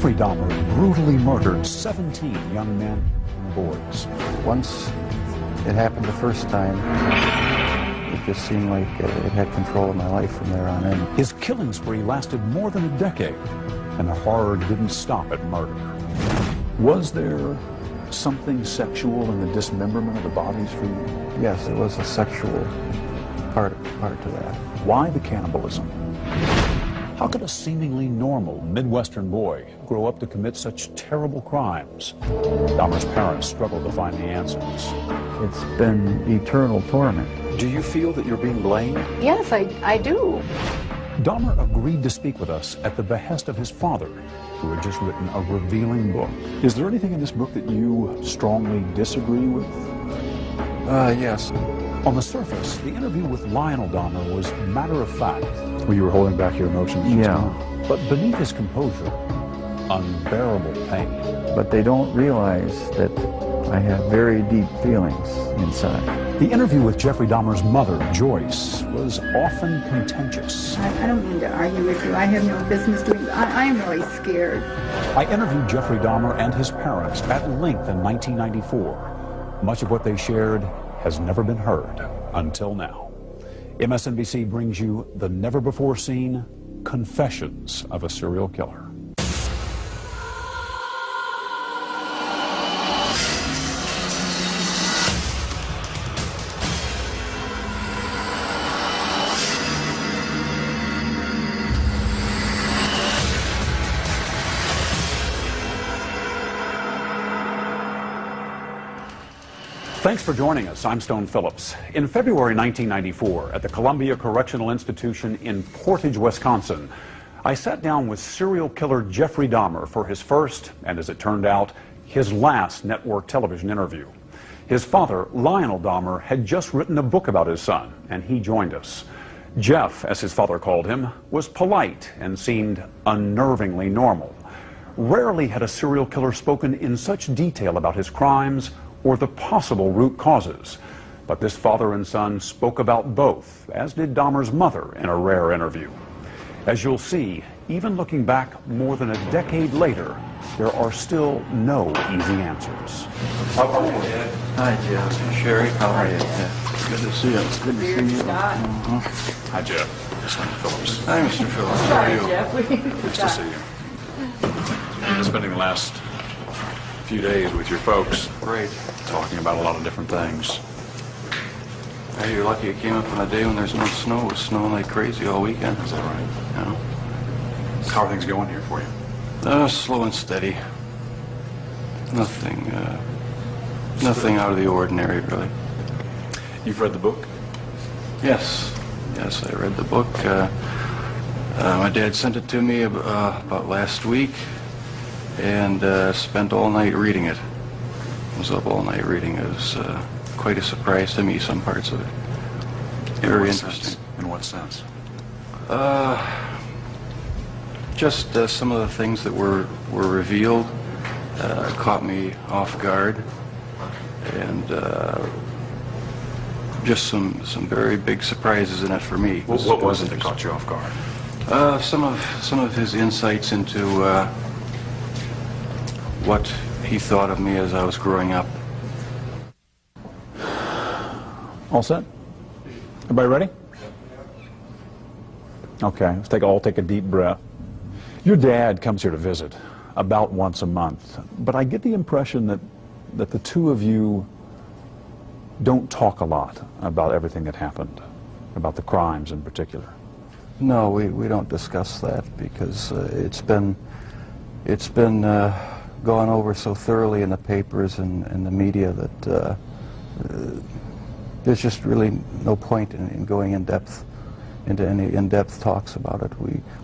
Jeffrey Dahmer brutally murdered 17 young men and boys. Once it happened the first time, it just seemed like it had control of my life from there on in. His killing spree lasted more than a decade, and the horror didn't stop at murder. Was there something sexual in the dismemberment of the bodies for you? Yes, there was a sexual part to that. Why the cannibalism? How could a seemingly normal Midwestern boy grow up to commit such terrible crimes? Dahmer's parents struggled to find the answers. It's been eternal torment. Do you feel that you're being blamed? Yes, I do. Dahmer agreed to speak with us at the behest of his father, who had just written a revealing book. Is there anything in this book that you strongly disagree with? Yes. On the surface, the interview with Lionel Dahmer was matter of fact. Well, you were holding back your emotions. Yeah. But beneath his composure, unbearable pain. But they don't realize that I have very deep feelings inside. The interview with Jeffrey Dahmer's mother, Joyce, was often contentious. I don't mean to argue with you. I have no business doing that. I am really scared. I interviewed Jeffrey Dahmer and his parents at length in 1994. Much of what they shared has never been heard until now. MSNBC brings you the never-before-seen confessions of a serial killer. Thanks for joining us. I'm Stone Phillips. In February 1994, at the Columbia Correctional Institution in Portage, Wisconsin, I sat down with serial killer Jeffrey Dahmer for his first, and as it turned out, his last network television interview. His father, Lionel Dahmer, had just written a book about his son, and he joined us. Jeff, as his father called him, was polite and seemed unnervingly normal. Rarely had a serial killer spoken in such detail about his crimes or the possible root causes. But this father and son spoke about both, as did Dahmer's mother in a rare interview. As you'll see, even looking back more than a decade later, there are still no easy answers. How are you, Dad? Hi, Jeff. Sherry, how are you? Yeah. Good to see you. Good to see you. Hi, Jeff. Mr. Phillips. Hi, Mr. Phillips. How are you? Jeff. Nice to see you. You've been spending the last few days with your folks. Great. Talking about a lot of different things. Hey, you're lucky you came up on a day when there's no snow. It was snowing like crazy all weekend. Is that right? Yeah. How are things going here for you? Slow and steady. Nothing out of the ordinary, really. You've read the book? Yes. Yes, I read the book. My dad sent it to me about last week, and spent all night reading it. I was up all night reading it. It was quite a surprise to me, some parts of it. Very interesting. In what sense? Just some of the things that were revealed caught me off guard, and just some very big surprises in it for me. What was it that caught you off guard? Some of his insights into what he thought of me as I was growing up. All set? Everybody ready? Okay, let's all take a deep breath. Your dad comes here to visit about once a month, but I get the impression that the two of you don't talk a lot about everything that happened, about the crimes in particular. No, we don't discuss that because it's been gone over so thoroughly in the papers and the media that there's just really no point in going into any in-depth talks about it.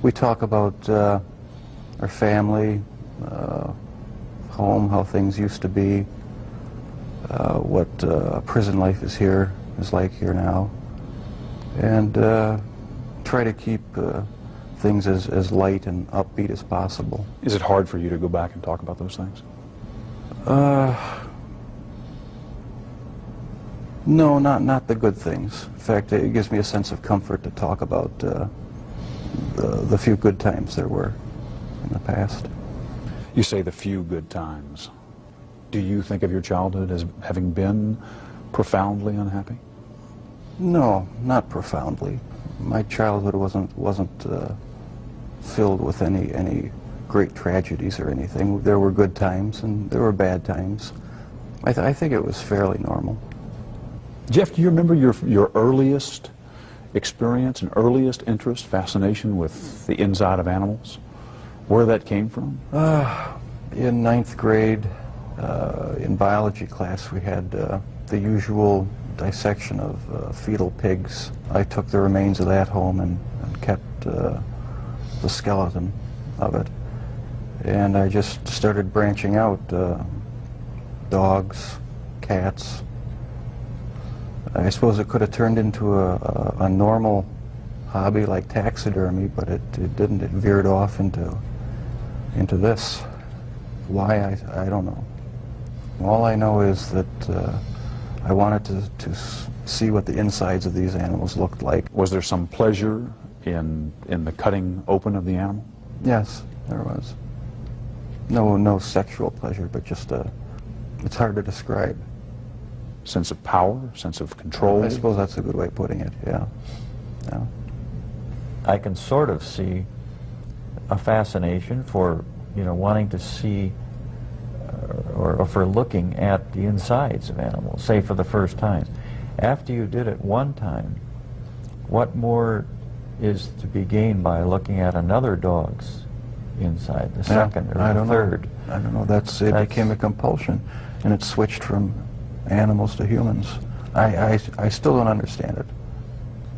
We talk about our family, home, how things used to be, what prison life is like here now, and try to keep things as light and upbeat as possible. Is it hard for you to go back and talk about those things? No, not the good things. In fact, it gives me a sense of comfort to talk about the few good times there were in the past. You say the few good times. Do you think of your childhood as having been profoundly unhappy? No, not profoundly. My childhood wasn't filled with any great tragedies or anything. There were good times and there were bad times. I think it was fairly normal. Jeff, do you remember your earliest experience and earliest interest, fascination with the inside of animals? Where that came from? In 9th grade, in biology class, we had the usual dissection of fetal pigs. I took the remains of that home and kept the skeleton of it. And I just started branching out, dogs, cats. I suppose it could have turned into a normal hobby like taxidermy, but it didn't. It veered off into this. Why, I don't know. All I know is that I wanted to see what the insides of these animals looked like. Was there some pleasure in the cutting open of the animal? Yes, there was. No sexual pleasure, but just it's hard to describe. Sense of power, sense of control? I suppose that's a good way of putting it, yeah. Yeah. I can sort of see a fascination for, wanting to see or for looking at the insides of animals, say for the first time. After you did it one time, what more is to be gained by looking at another dog's inside, the second or the third? I don't know. It became a compulsion, and it switched from animals to humans. I still don't understand it.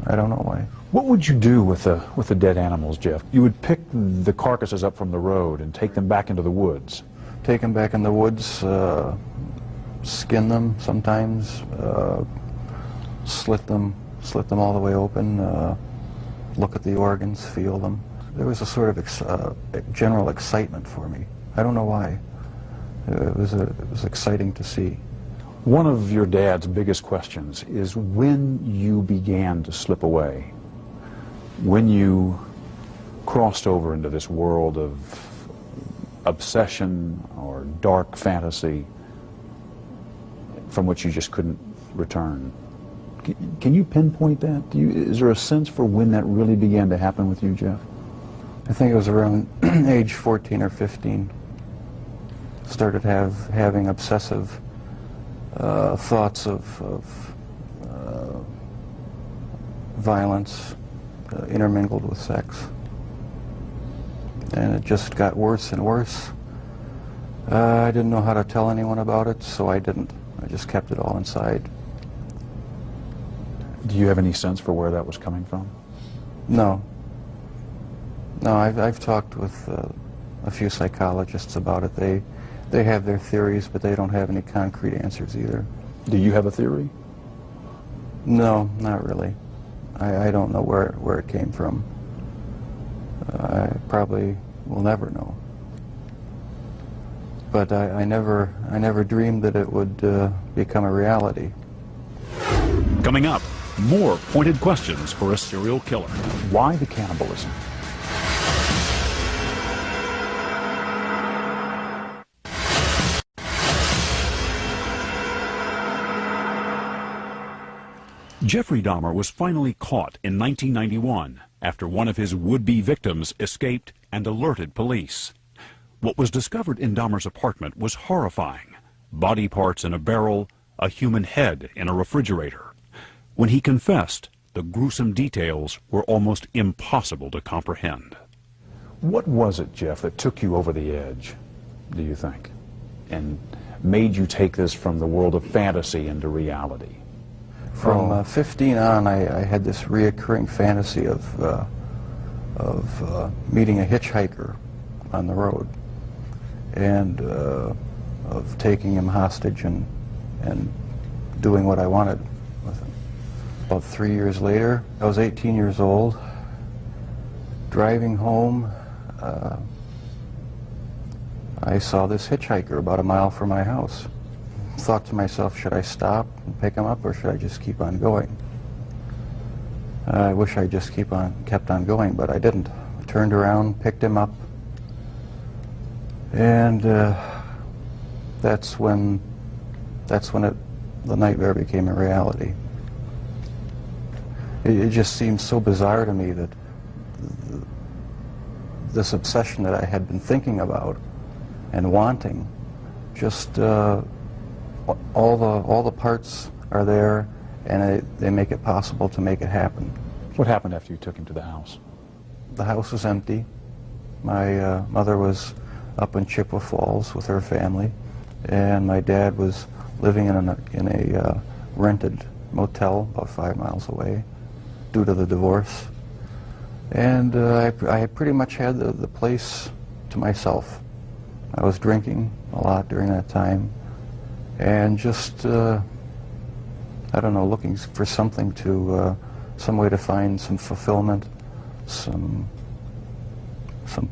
I don't know why. What would you do with the dead animals, Jeff? You would pick the carcasses up from the road and take them back into the woods. Take them back in the woods, skin them sometimes, slit them all the way open, look at the organs, feel them. There was a sort of general excitement for me. I don't know why. It was exciting to see. One of your dad's biggest questions is when you began to slip away, when you crossed over into this world of obsession or dark fantasy from which you just couldn't return. Can you pinpoint that? Is there a sense for when that really began to happen with you, Jeff? I think it was around age 14 or 15. Started having obsessive thoughts of violence intermingled with sex. And it just got worse and worse. I didn't know how to tell anyone about it, so I didn't. I just kept it all inside. Do you have any sense for where that was coming from? No. No, I've talked with a few psychologists about it. They have their theories, but they don't have any concrete answers either. Do you have a theory? No, not really. I don't know where it came from. I probably will never know. But I never dreamed that it would become a reality. Coming up, more pointed questions for a serial killer. Why the cannibalism? Jeffrey Dahmer was finally caught in 1991 after one of his would-be victims escaped and alerted police. What was discovered in Dahmer's apartment was horrifying. Body parts in a barrel, a human head in a refrigerator. When he confessed, the gruesome details were almost impossible to comprehend. What was it, Jeff, that took you over the edge, do you think, and made you take this from the world of fantasy into reality? From 15 on, I had this reoccurring fantasy of meeting a hitchhiker on the road and of taking him hostage and doing what I wanted with him. About 3 years later, I was 18 years old, driving home. I saw this hitchhiker about a mile from my house. Thought to myself, should I stop and pick him up or should I just keep on going? I wish I just kept on going, but I didn't. I turned around, picked him up, And that's when the nightmare became a reality. It just seemed so bizarre to me that this obsession that I had been thinking about and wanting, just all the parts are there, and they make it possible to make it happen. What happened after you took him to the house? The house was empty. My mother was up in Chippewa Falls with her family, and my dad was living in a rented motel about 5 miles away due to the divorce. And I pretty much had the place to myself. I was drinking a lot during that time, and just, I don't know, looking for something to, some way to find some fulfillment, some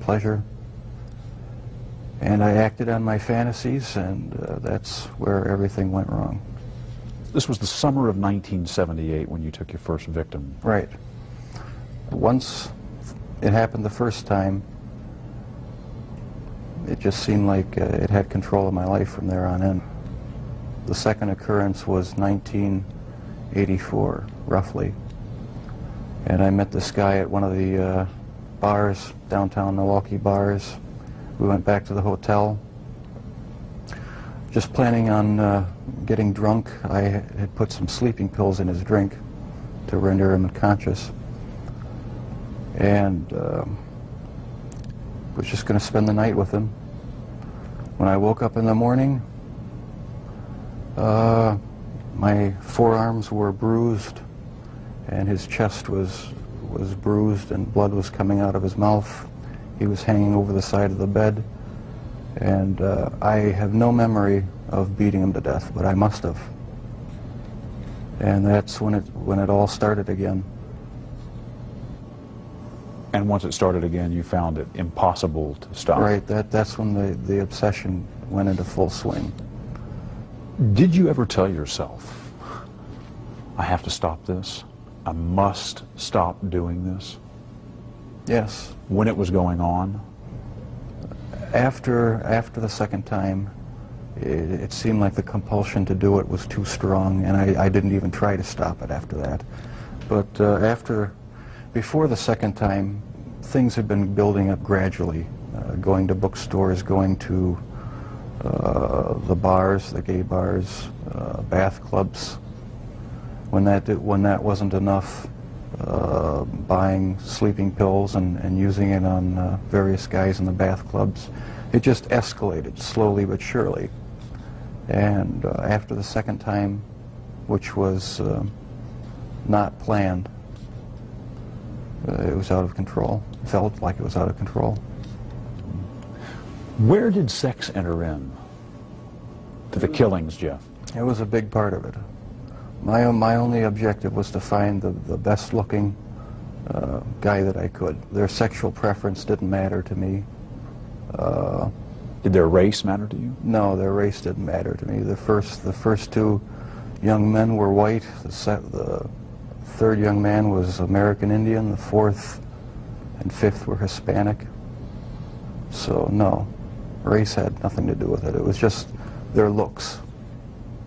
pleasure. And I acted on my fantasies, and that's where everything went wrong. This was the summer of 1978 when you took your first victim. Right. Once it happened the first time, it just seemed like it had control of my life from there on in. The second occurrence was 1984, roughly. And I met this guy at one of the bars, downtown Milwaukee bars. We went back to the hotel, just planning on getting drunk. I had put some sleeping pills in his drink to render him unconscious, and was just going to spend the night with him. When I woke up in the morning, my forearms were bruised, and his chest was bruised, and blood was coming out of his mouth. He was hanging over the side of the bed, and I have no memory of beating him to death, but I must have. And that's when it all started again. And once it started again, you found it impossible to stop. Right, that's when the obsession went into full swing. Did you ever tell yourself, I have to stop this? I must stop doing this? Yes. When it was going on? After the second time, it seemed like the compulsion to do it was too strong, and I didn't even try to stop it after that. But before the second time, things had been building up gradually, going to bookstores, going to the bars, the gay bars, bath clubs. When that wasn't enough, buying sleeping pills and using it on various guys in the bath clubs. It just escalated slowly but surely. And after the second time, which was not planned, it was out of control. It felt like it was out of control. Where did sex enter in to the killings, Jeff? It was a big part of it. My only objective was to find the best-looking guy that I could. Their sexual preference didn't matter to me. Did their race matter to you? No, their race didn't matter to me. The first two young men were white. The third young man was American Indian. The fourth and fifth were Hispanic. So no, race had nothing to do with it. It was just their looks.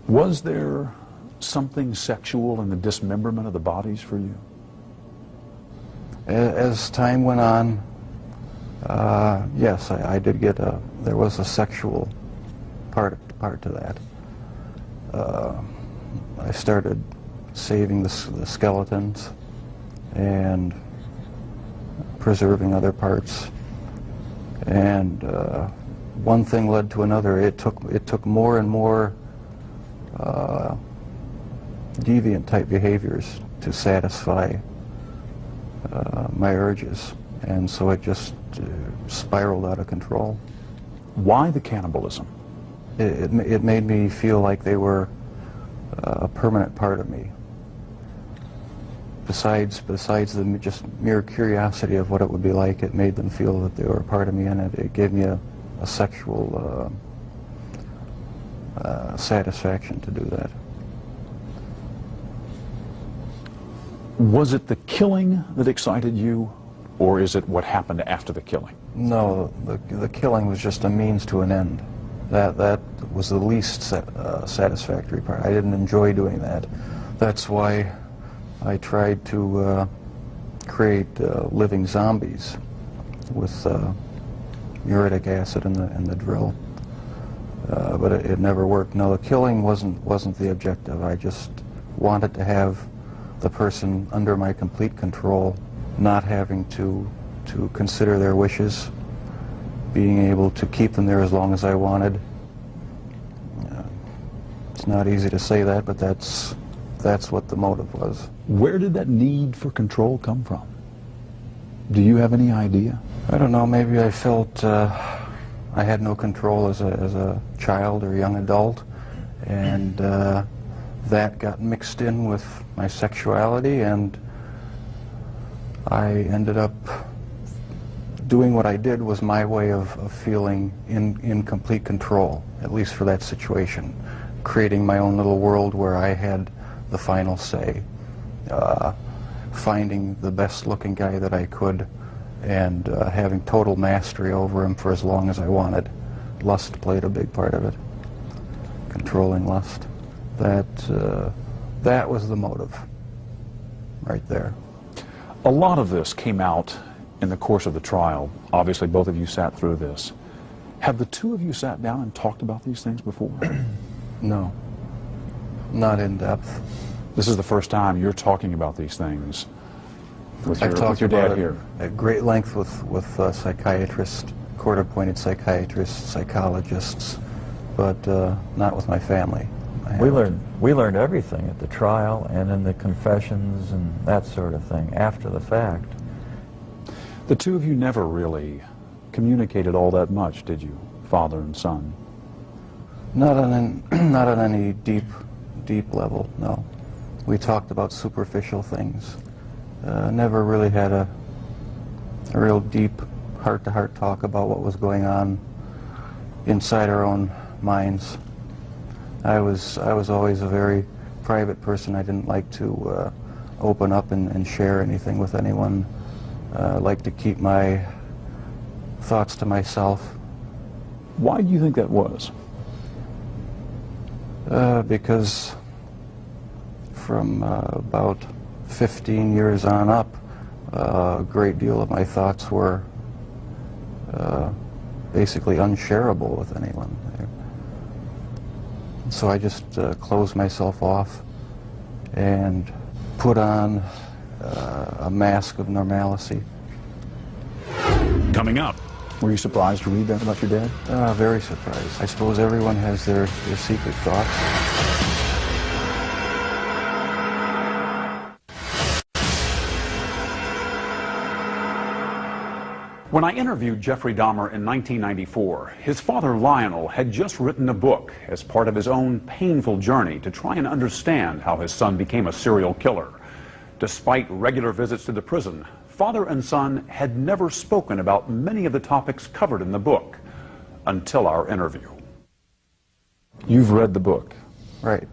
Was there something sexual in the dismemberment of the bodies for you? As time went on, yes, I did get there was a sexual part to that. I started saving the skeletons and preserving other parts, and one thing led to another. It took more and more deviant type behaviors to satisfy my urges, and so it just spiraled out of control. Why the cannibalism? It made me feel like they were a permanent part of me. Besides the just mere curiosity of what it would be like, it made them feel that they were a part of me, and it gave me a sexual satisfaction to do that. Was it the killing that excited you, or is it what happened after the killing? No, the killing was just a means to an end. That was the least satisfactory part. I didn't enjoy doing that. That's why I tried to create living zombies with muriatic acid in the drill, but it never worked. No, the killing wasn't the objective. I just wanted to have the person under my complete control, not having to consider their wishes, being able to keep them there as long as I wanted. It's not easy to say that, but that's what the motive was. Where did that need for control come from? Do you have any idea? I don't know, maybe I felt I had no control as a child or young adult, and that got mixed in with my sexuality, and I ended up doing what I did was my way of feeling in complete control, at least for that situation, creating my own little world where I had the final say, finding the best looking guy that I could, and having total mastery over him for as long as I wanted. Lust played a big part of it, controlling lust. That was the motive right there. A lot of this came out in the course of the trial. Obviously, both of you sat through this. Have the two of you sat down and talked about these things before? No, not in depth. This is the first time you're talking about these things with I've talked your dad about it here. at great length with psychiatrists, court-appointed psychiatrists, psychologists, but not with my family. We learned everything at the trial and in the confessions and that sort of thing after the fact. The two of you never really communicated all that much, did you, father and son? Not on any deep level, no. We talked about superficial things. Never really had a real deep heart-to-heart talk about what was going on inside our own minds. I was always a very private person. I didn't like to open up and share anything with anyone. I like to keep my thoughts to myself. Why do you think that was? Because from about 15 years on up, a great deal of my thoughts were basically unshareable with anyone. So I just closed myself off and put on a mask of normalcy. Coming up, were you surprised to read that about your dad? Very surprised. I suppose everyone has their secret thoughts. When I interviewed Jeffrey Dahmer in 1994, his father Lionel had just written a book as part of his own painful journey to try and understand how his son became a serial killer. Despite regular visits to the prison, father and son had never spoken about many of the topics covered in the book until our interview. You've read the book. Right.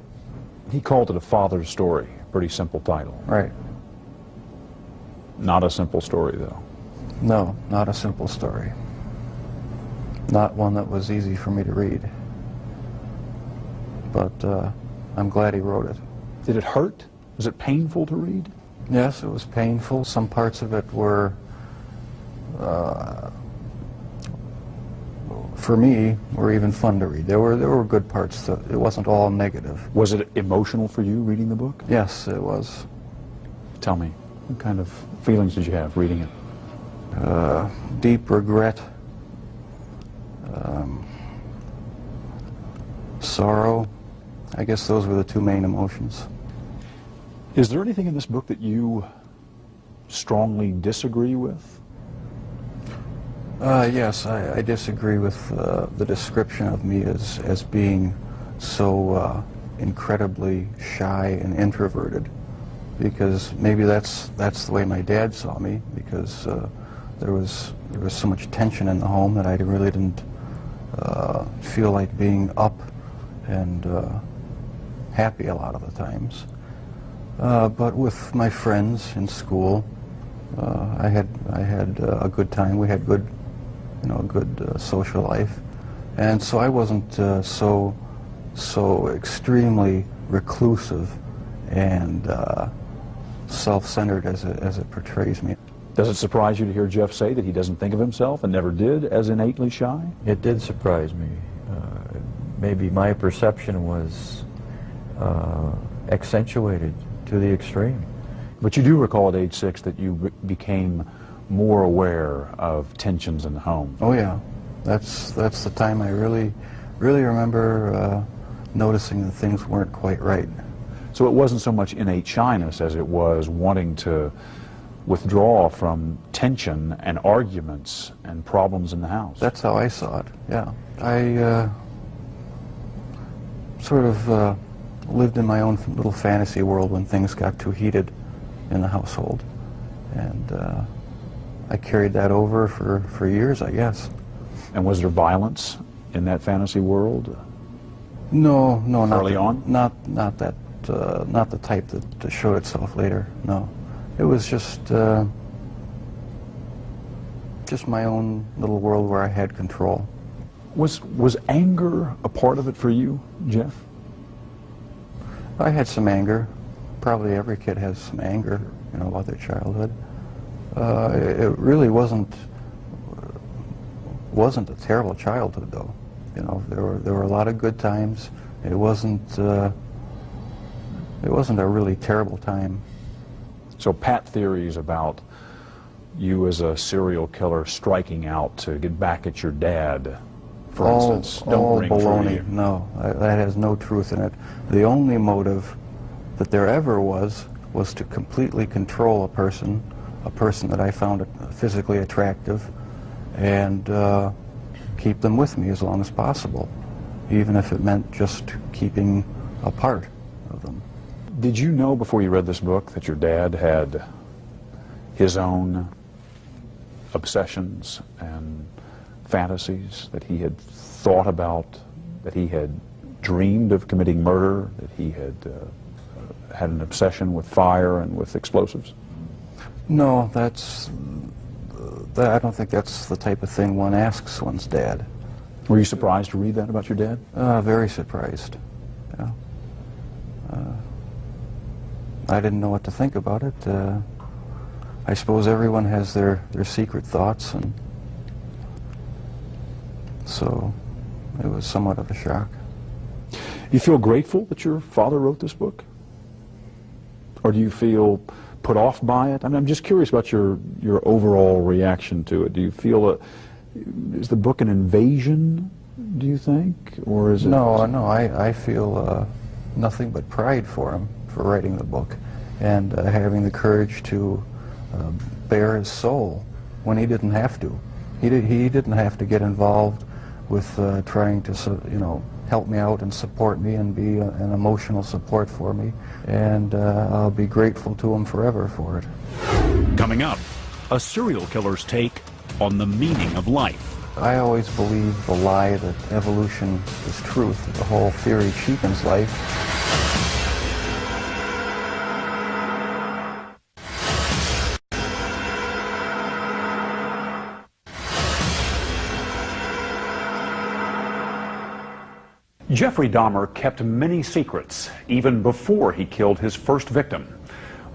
He called it a father's story. Pretty simple title. Right. Not a simple story, though. No, not a simple story. Not one that was easy for me to read. But I'm glad he wrote it. Did it hurt? Was it painful to read? Yes, it was painful. Some parts of it were, for me, were even fun to read. There were good parts. It wasn't all negative. Was it emotional for you reading the book? Yes, it was. Tell me, what kind of feelings did you have reading it? Deep regret, sorrow. I guess those were the two main emotions. Is there anything in this book that you strongly disagree with? Yes, I disagree with the description of me as being so incredibly shy and introverted, because maybe that's the way my dad saw me, because there was so much tension in the home that I really didn't feel like being up and happy a lot of the times. But with my friends in school, I had a good time. We had good, a good social life, and so I wasn't so extremely reclusive and self-centered as it portrays me. Does it surprise you to hear Jeff say that he doesn't think of himself, and never did, as innately shy? It did surprise me. Maybe my perception was accentuated to the extreme. But you do recall at age 6 that you became more aware of tensions in the home. Oh yeah, that's the time I really remember noticing that things weren't quite right. So it wasn't so much innate shyness as it was wanting to withdraw from tension and arguments and problems in the house. That's how I saw it, yeah. I sort of lived in my own little fantasy world when things got too heated in the household. And I carried that over for years, I guess. And was there violence in that fantasy world? No, not early on? Not that, not the type that showed itself later. No, it was just my own little world where I had control. Was anger a part of it for you, Jeff? I had some anger. Probably every kid has some anger, about their childhood. It really wasn't a terrible childhood, though. There were a lot of good times. It wasn't a really terrible time. So pat theories about you as a serial killer striking out to get back at your dad, for instance, don't ring true to baloney. you. No, that has no truth in it. The only motive that there ever was to completely control a person that I found physically attractive, and keep them with me as long as possible, even if it meant just keeping a part of them. Did you know before you read this book that your dad had his own obsessions and fantasies, that he had thought about, that he had dreamed of committing murder, that he had had an obsession with fire and with explosives? No, I don't think that's the type of thing one asks one's dad. Were you surprised to read that about your dad? Very surprised. Yeah. I didn't know what to think about it. I suppose everyone has their secret thoughts, and so it was somewhat of a shock. You feel grateful that your father wrote this book? Or do you feel put off by it? I mean, I'm just curious about your overall reaction to it. Do you feel is the book an invasion, do you think? Or is it... No, I feel nothing but pride for him for writing the book, and having the courage to bare his soul when he didn't have to. He didn't have to get involved with trying to, help me out and support me and be an emotional support for me, and I'll be grateful to him forever for it. Coming up, a serial killer's take on the meaning of life. I always believed the lie that evolution is truth. The whole theory cheapens life. Jeffrey Dahmer kept many secrets, even before he killed his first victim.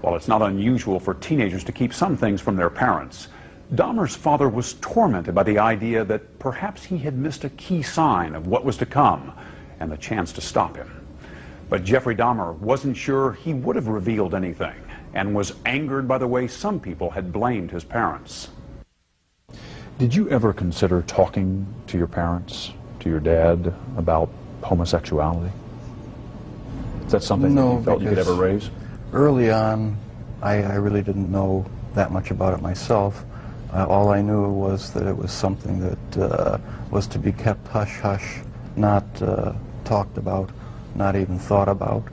While it's not unusual for teenagers to keep some things from their parents, Dahmer's father was tormented by the idea that perhaps he had missed a key sign of what was to come and the chance to stop him. But Jeffrey Dahmer wasn't sure he would have revealed anything, and was angered by the way some people had blamed his parents. Did you ever consider talking to your parents, to your dad, about homosexuality? Is that something that you felt you could ever raise? Early on, I really didn't know that much about it myself. All I knew was that it was something that was to be kept hush-hush, not talked about, not even thought about.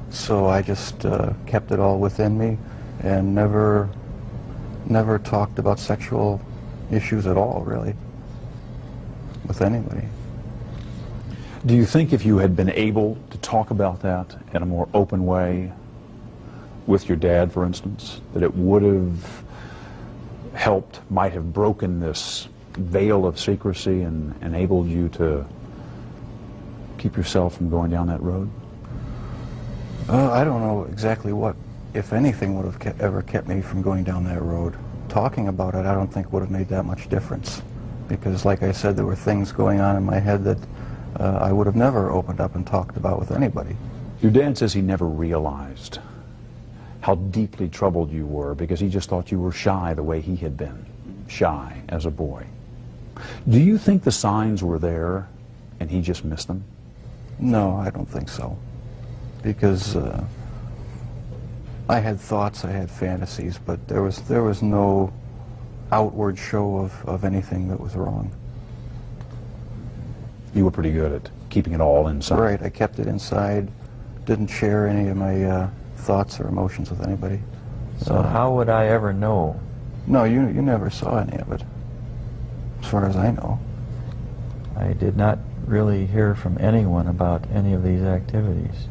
So I just kept it all within me and never talked about sexual issues at all, really, with anybody. Do you think if you had been able to talk about that in a more open way with your dad, for instance, that it would have helped, might have broken this veil of secrecy and enabled you to keep yourself from going down that road? I don't know exactly what, if anything, would have ever kept me from going down that road. Talking about it, I don't think would have made that much difference, because, like I said, there were things going on in my head that I would have never opened up and talked about with anybody. Your dad says he never realized how deeply troubled you were because he just thought you were shy the way he had been, shy as a boy. Do you think the signs were there and he just missed them? No, I don't think so, because I had thoughts, I had fantasies, but there was no outward show of anything that was wrong. You were pretty good at keeping it all inside. Right, I kept it inside, didn't share any of my thoughts or emotions with anybody. So how would I ever know? No, you never saw any of it, as far as I know. I did not really hear from anyone about any of these activities.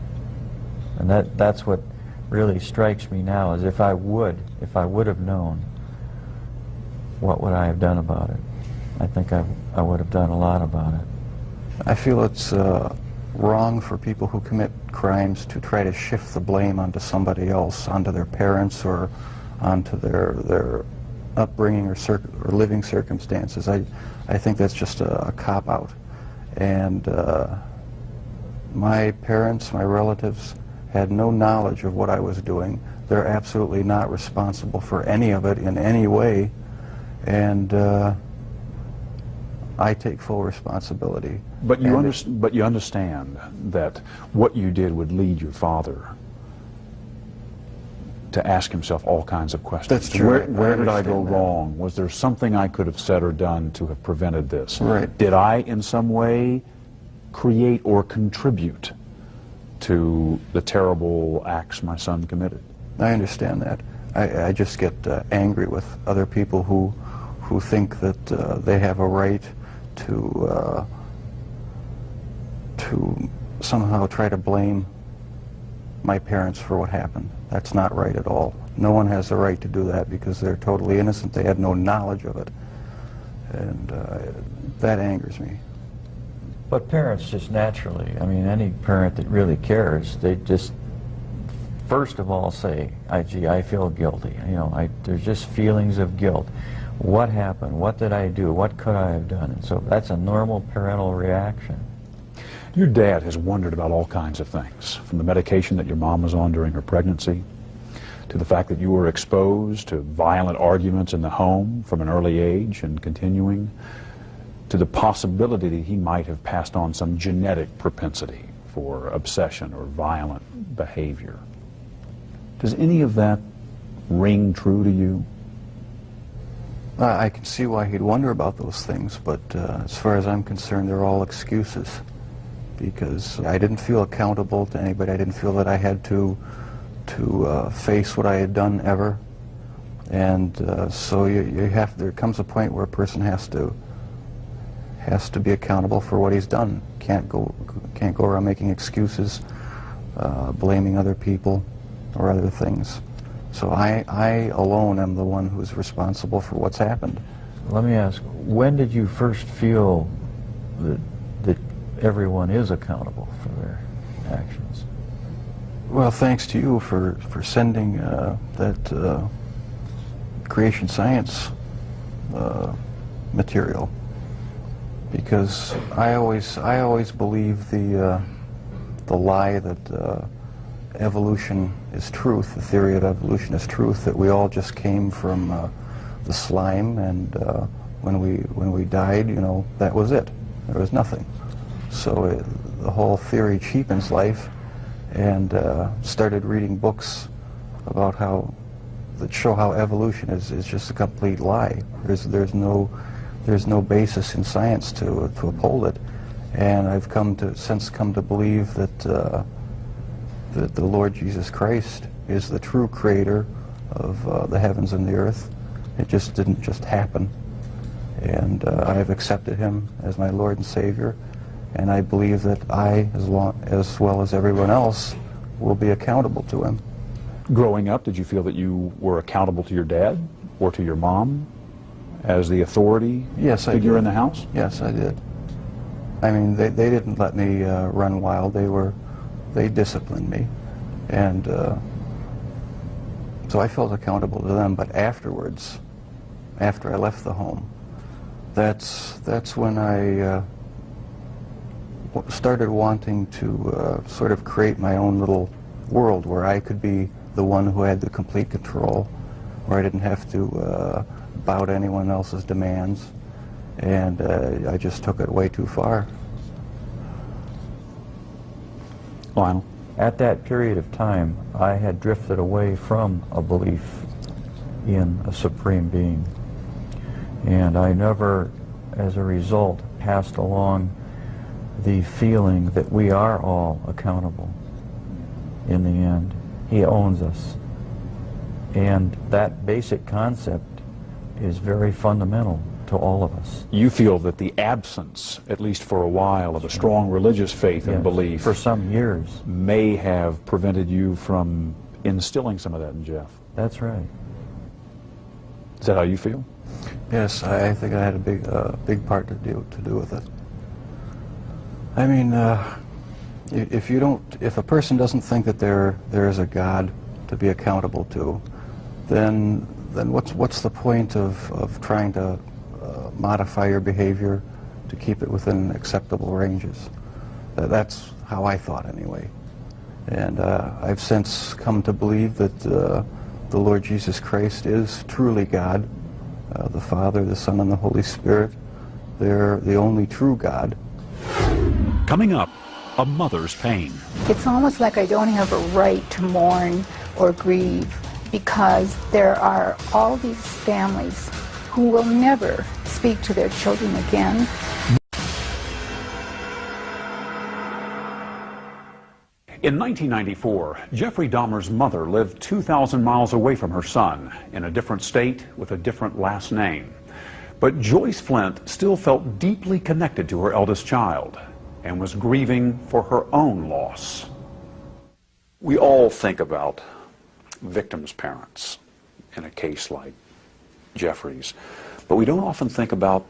And that's what really strikes me now, is if I would have known, what would I have done about it? I think I would have done a lot about it. I feel it's wrong for people who commit crimes to try to shift the blame onto somebody else, onto their parents or onto their upbringing or living circumstances. I think that's just a cop-out. And my parents, my relatives, had no knowledge of what I was doing. They're absolutely not responsible for any of it in any way. And I take full responsibility. But you understand that what you did would lead your father to ask himself all kinds of questions. That's true. Where did I go wrong? Was there something I could have said or done to have prevented this? Right. Did I in some way create or contribute to the terrible acts my son committed? I understand that. I just get angry with other people who think that they have a right to somehow try to blame my parents for what happened. That's not right at all. No one has the right to do that because they're totally innocent. They had no knowledge of it. And that angers me. But parents just naturally, I mean, any parent that really cares, they just first of all say, gee, I feel guilty. You know, there's just feelings of guilt. What happened? What did I do? What could I have done? And so that's a normal parental reaction. Your dad has wondered about all kinds of things, from the medication that your mom was on during her pregnancy, to the fact that you were exposed to violent arguments in the home from an early age and continuing, to the possibility that he might have passed on some genetic propensity for obsession or violent behavior. Does any of that ring true to you? I can see why he'd wonder about those things, but as far as I'm concerned, they're all excuses. Because I didn't feel accountable to anybody. I didn't feel that I had to face what I had done ever. And so there comes a point where a person has to be accountable for what he's done. Can't go around making excuses, blaming other people or other things. So I alone am the one who's responsible for what's happened. Let me ask, when did you first feel that everyone is accountable for their actions? Well, thanks to you for sending that creation science material, because I always believe the lie that evolution is truth, the theory of evolution is truth, that we all just came from the slime, and when we died, you know, that was it. There was nothing. So the whole theory cheapens life, and started reading books about that show how evolution is just a complete lie. There's no basis in science to uphold it, and I've since come to believe that the Lord Jesus Christ is the true creator of the heavens and the earth. It just didn't just happen, and I have accepted him as my Lord and Savior. And I believe that I, as well as everyone else, will be accountable to him. Growing up, did you feel that you were accountable to your dad? or to your mom as the authority Yes, I figure did. in the house? Yes, I did. I mean, they didn't let me run wild. They disciplined me, and so I felt accountable to them. But afterwards, after I left the home, that's when I started wanting to sort of create my own little world where I could be the one who had the complete control, where I didn't have to bow to anyone else's demands, and I just took it way too far. Lionel? At that period of time, I had drifted away from a belief in a supreme being. And I never, as a result, passed along the feeling that we are all accountable in the end. He owns us. And that basic concept is very fundamental to all of us. You feel that the absence, at least for a while, of a strong religious faith and Yes, belief for some years. may have prevented you from instilling some of that in Jeff. That's right. Is that how you feel? Yes, I think I had a big part to do with it. I mean, if a person doesn't think that there is a God to be accountable to, then what's the point of trying to modify your behavior to keep it within acceptable ranges? That's how I thought anyway. And I've since come to believe that the Lord Jesus Christ is truly God, the Father, the Son, and the Holy Spirit. They're the only true God. Coming up, a mother's pain. It's almost like I don't have a right to mourn or grieve because there are all these families who will never speak to their children again. In 1994, Jeffrey Dahmer's mother lived 2,000 miles away from her son, in a different state with a different last name. But Joyce Flint still felt deeply connected to her eldest child and was grieving for her own loss. We all think about victims' parents in a case like Jeffrey's, but we don't often think about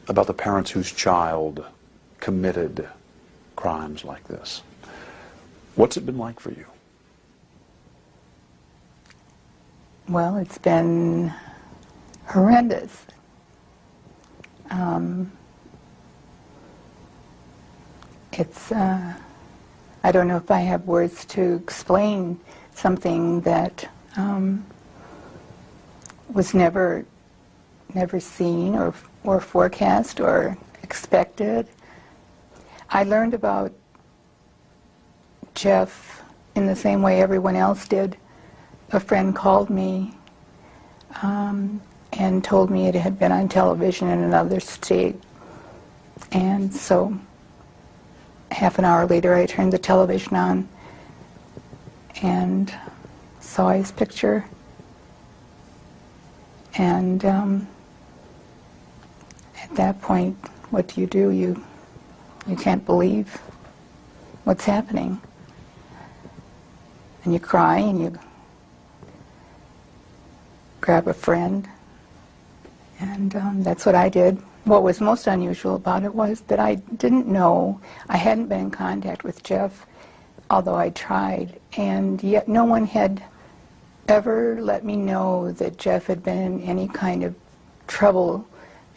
the parents whose child committed crimes like this. What's it been like for you? Well, it's been horrendous. I don't know if I have words to explain something that was never seen or forecast or expected. I learned about Jeff in the same way everyone else did. A friend called me and told me it had been on television in another state. And so half an hour later I turned the television on and saw his picture. And at that point, what do? You can't believe what's happening. And you cry and you grab a friend, and that's what I did. What was most unusual about it was that I didn't know, I hadn't been in contact with Jeff, although I tried, and yet no one had ever let me know that Jeff had been in any kind of trouble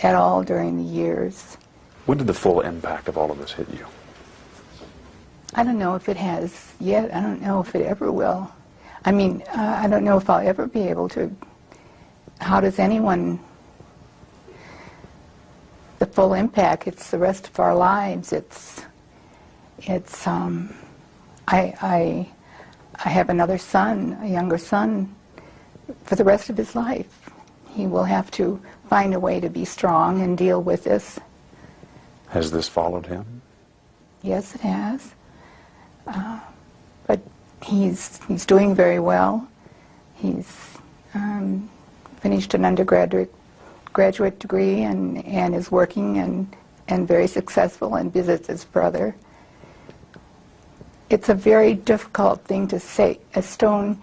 at all during the years. When did the full impact of all of this hit you? I don't know if it has yet. I don't know if it ever will. I mean, I don't know if I'll ever be able to. How does anyone? The full impact. It's the rest of our lives. I have another son, a younger son, for the rest of his life. He will have to find a way to be strong and deal with this. Has this followed him? Yes, it has. But he's doing very well. He's finished an graduate degree and is working and very successful and visits his brother. It's a very difficult thing to say. A stone,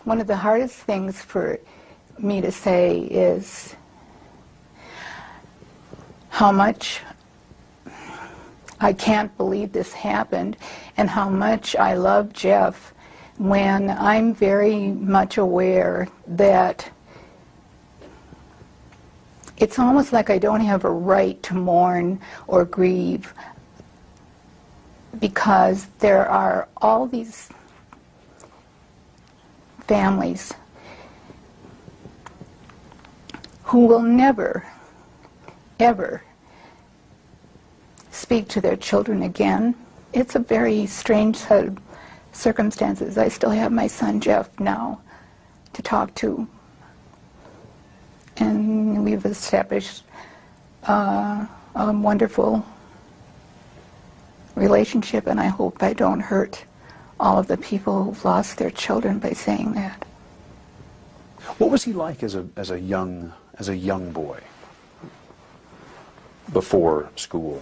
one of the hardest things for me to say is how much I can't believe this happened, and how much I love Jeff, when I'm very much aware that it's almost like I don't have a right to mourn or grieve, because there are all these families who will never, ever speak to their children again. It's a very strange set of circumstances. I still have my son Jeff now to talk to, and we've established a wonderful relationship, and I hope I don't hurt all of the people who've lost their children by saying that. What was he like as a young boy before school?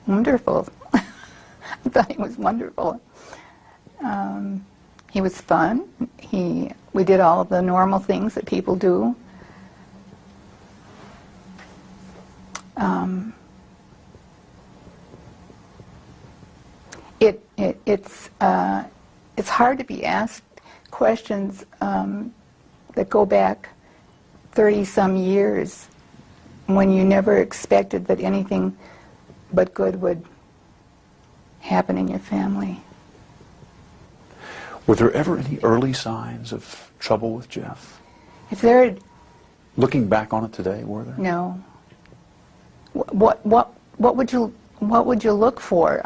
Wonderful. I thought he was wonderful. He was fun. We did all of the normal things that people do. It's hard to be asked questions that go back 30-some years when you never expected that anything but good would happen in your family. Were there ever any early signs of trouble with Jeff? If there had, looking back on it today, were there? no. What would you look for?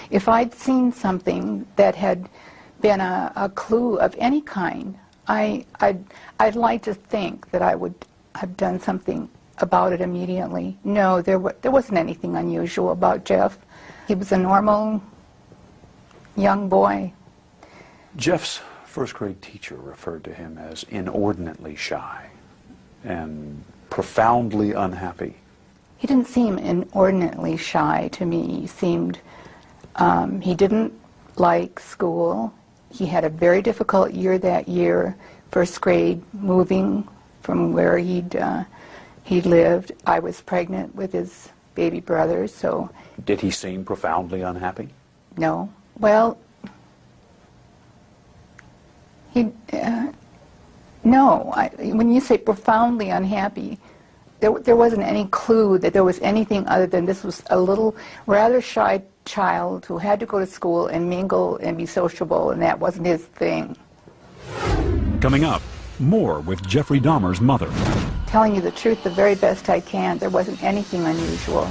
If I'd seen something that had been a clue of any kind, I'd like to think that I would have done something about it immediately. No, there wasn't anything unusual about Jeff. He was a normal young boy. Jeff's first grade teacher referred to him as inordinately shy and profoundly unhappy. He didn't seem inordinately shy to me. He seemed, he didn't like school. He had a very difficult year that year, first grade, moving from where he'd lived. I was pregnant with his baby brother, so... Did he seem profoundly unhappy? No. Well, no. When you say profoundly unhappy, there wasn't any clue that there was anything other than this was a little, rather shy child who had to go to school and mingle and be sociable, and that wasn't his thing. Coming up, more with Jeffrey Dahmer's mother. Telling you the truth the very best I can, there wasn't anything unusual.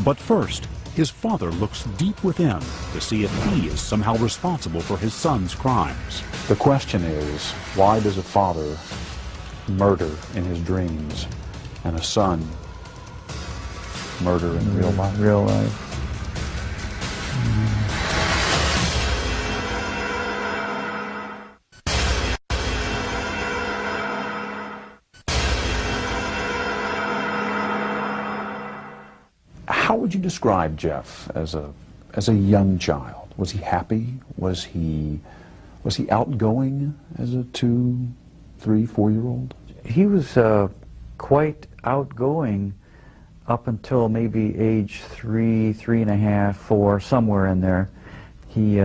But first, his father looks deep within to see if he is somehow responsible for his son's crimes. The question is, why does a father murder in his dreams and a son murder in real life? Real life. How would you describe Jeff as a young child? Was he happy? Was he outgoing as a 2, 3, 4-year-old? He was quite outgoing up until maybe age 3, 3.5, 4, somewhere in there. He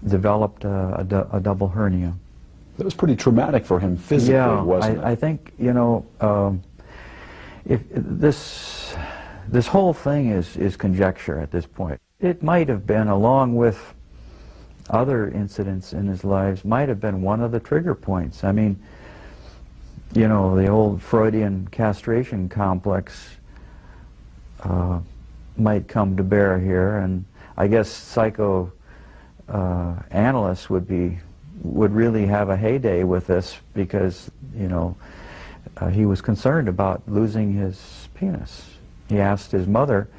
developed a double hernia. That was pretty traumatic for him physically, wasn't it? I think, you know, if this whole thing is conjecture at this point. It might have been, along with other incidents in his lives, might have been one of the trigger points. I mean, you know, the old Freudian castration complex might come to bear here, and I guess psychoanalysts would really have a heyday with this, because, you know, he was concerned about losing his penis. He asked his mother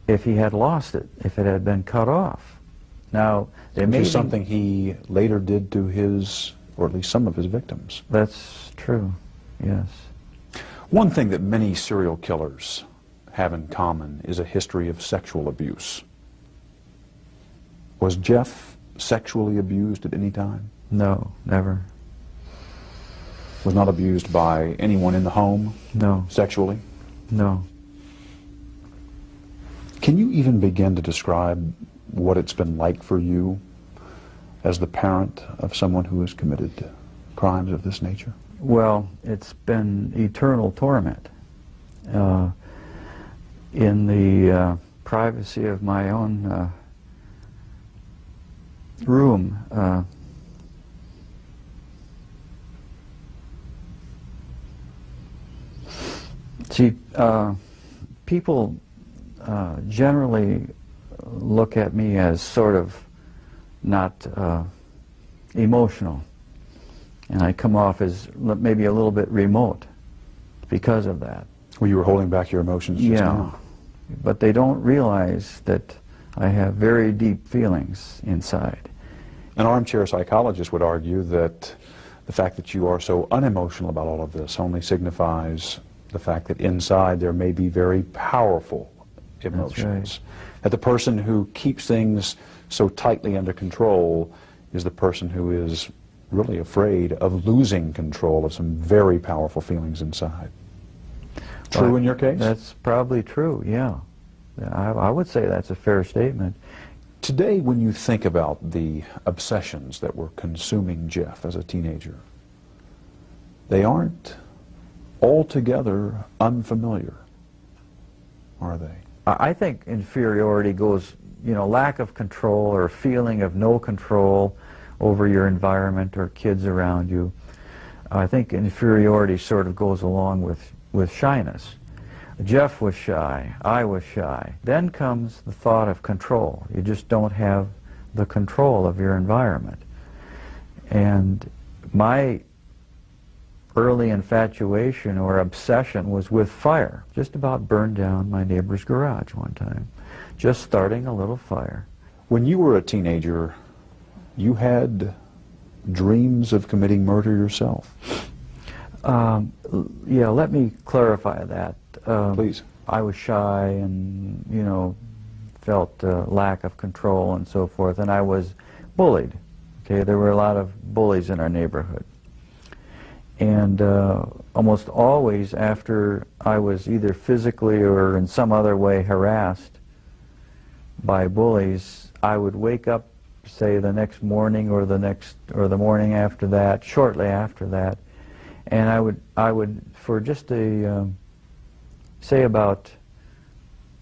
if he had lost it, if it had been cut off. Now, which is something he later did to his, or at least some of his victims. That's true, yes. One thing that many serial killers have in common is a history of sexual abuse. Was Jeff sexually abused at any time? No, never. Was not abused by anyone in the home? No. Sexually? No. Can you even begin to describe what it's been like for you as the parent of someone who has committed crimes of this nature? Well, it's been eternal torment. In the privacy of my own room, people generally look at me as sort of not emotional, and I come off as maybe a little bit remote because of that. Well, you were holding back your emotions just now. But they don't realize that I have very deep feelings inside. An armchair psychologist would argue that the fact that you are so unemotional about all of this only signifies the fact that inside there may be very powerful emotions. That's right. That the person who keeps things so tightly under control is the person who is really afraid of losing control of some very powerful feelings inside. True in your case? That's probably true, yeah. I would say that's a fair statement. Today, when you think about the obsessions that were consuming Jeff as a teenager, they aren't altogether unfamiliar, are they? I think inferiority goes, lack of control or feeling of no control over your environment or kids around you. I think inferiority sort of goes along with shyness. Jeff was shy, I was shy. Then comes the thought of control. You just don't have the control of your environment. And my early infatuation or obsession was with fire. Just about burned down my neighbor's garage one time. Just starting a little fire. When you were a teenager, you had dreams of committing murder yourself. Yeah, let me clarify that. Please. I was shy and, felt lack of control and so forth, and I was bullied. Okay, there were a lot of bullies in our neighborhood. And almost always after I was either physically or in some other way harassed by bullies, I would wake up, say, the next morning or the morning after that, shortly after that, and I would for just say about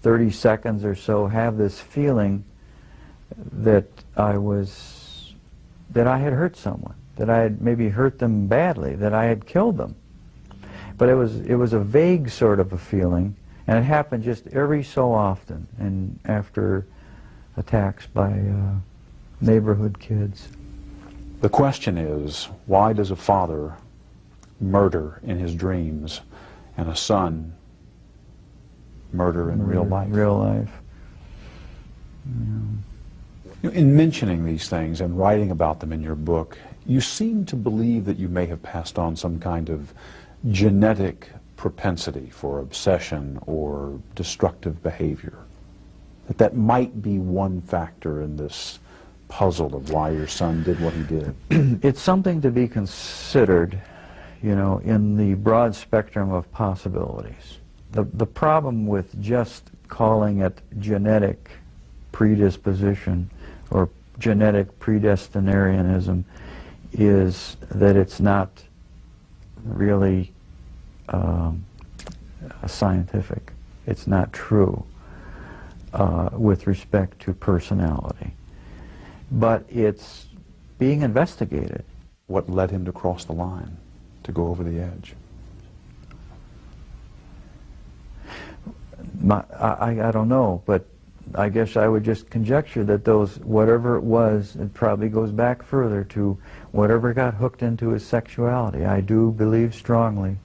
30 seconds or so, have this feeling that I had hurt someone, that I had maybe hurt them badly, that I had killed them. But it was a vague sort of a feeling, and it happened just every so often, and after attacks by neighborhood kids. The question is, why does a father murder in his dreams and a son murder in real life? Real life. Yeah. In mentioning these things and writing about them in your book, you seem to believe that you may have passed on some kind of genetic propensity for obsession or destructive behavior. That might be one factor in this puzzle of why your son did what he did. It's something to be considered, in the broad spectrum of possibilities. The problem with just calling it genetic predisposition or genetic predestinarianism is that it's not really scientific. It's not true with respect to personality. But it's being investigated. What led him to cross the line, to go over the edge? I don't know, but I guess I would just conjecture that whatever it was, it probably goes back further to whatever got hooked into his sexuality. I do believe strongly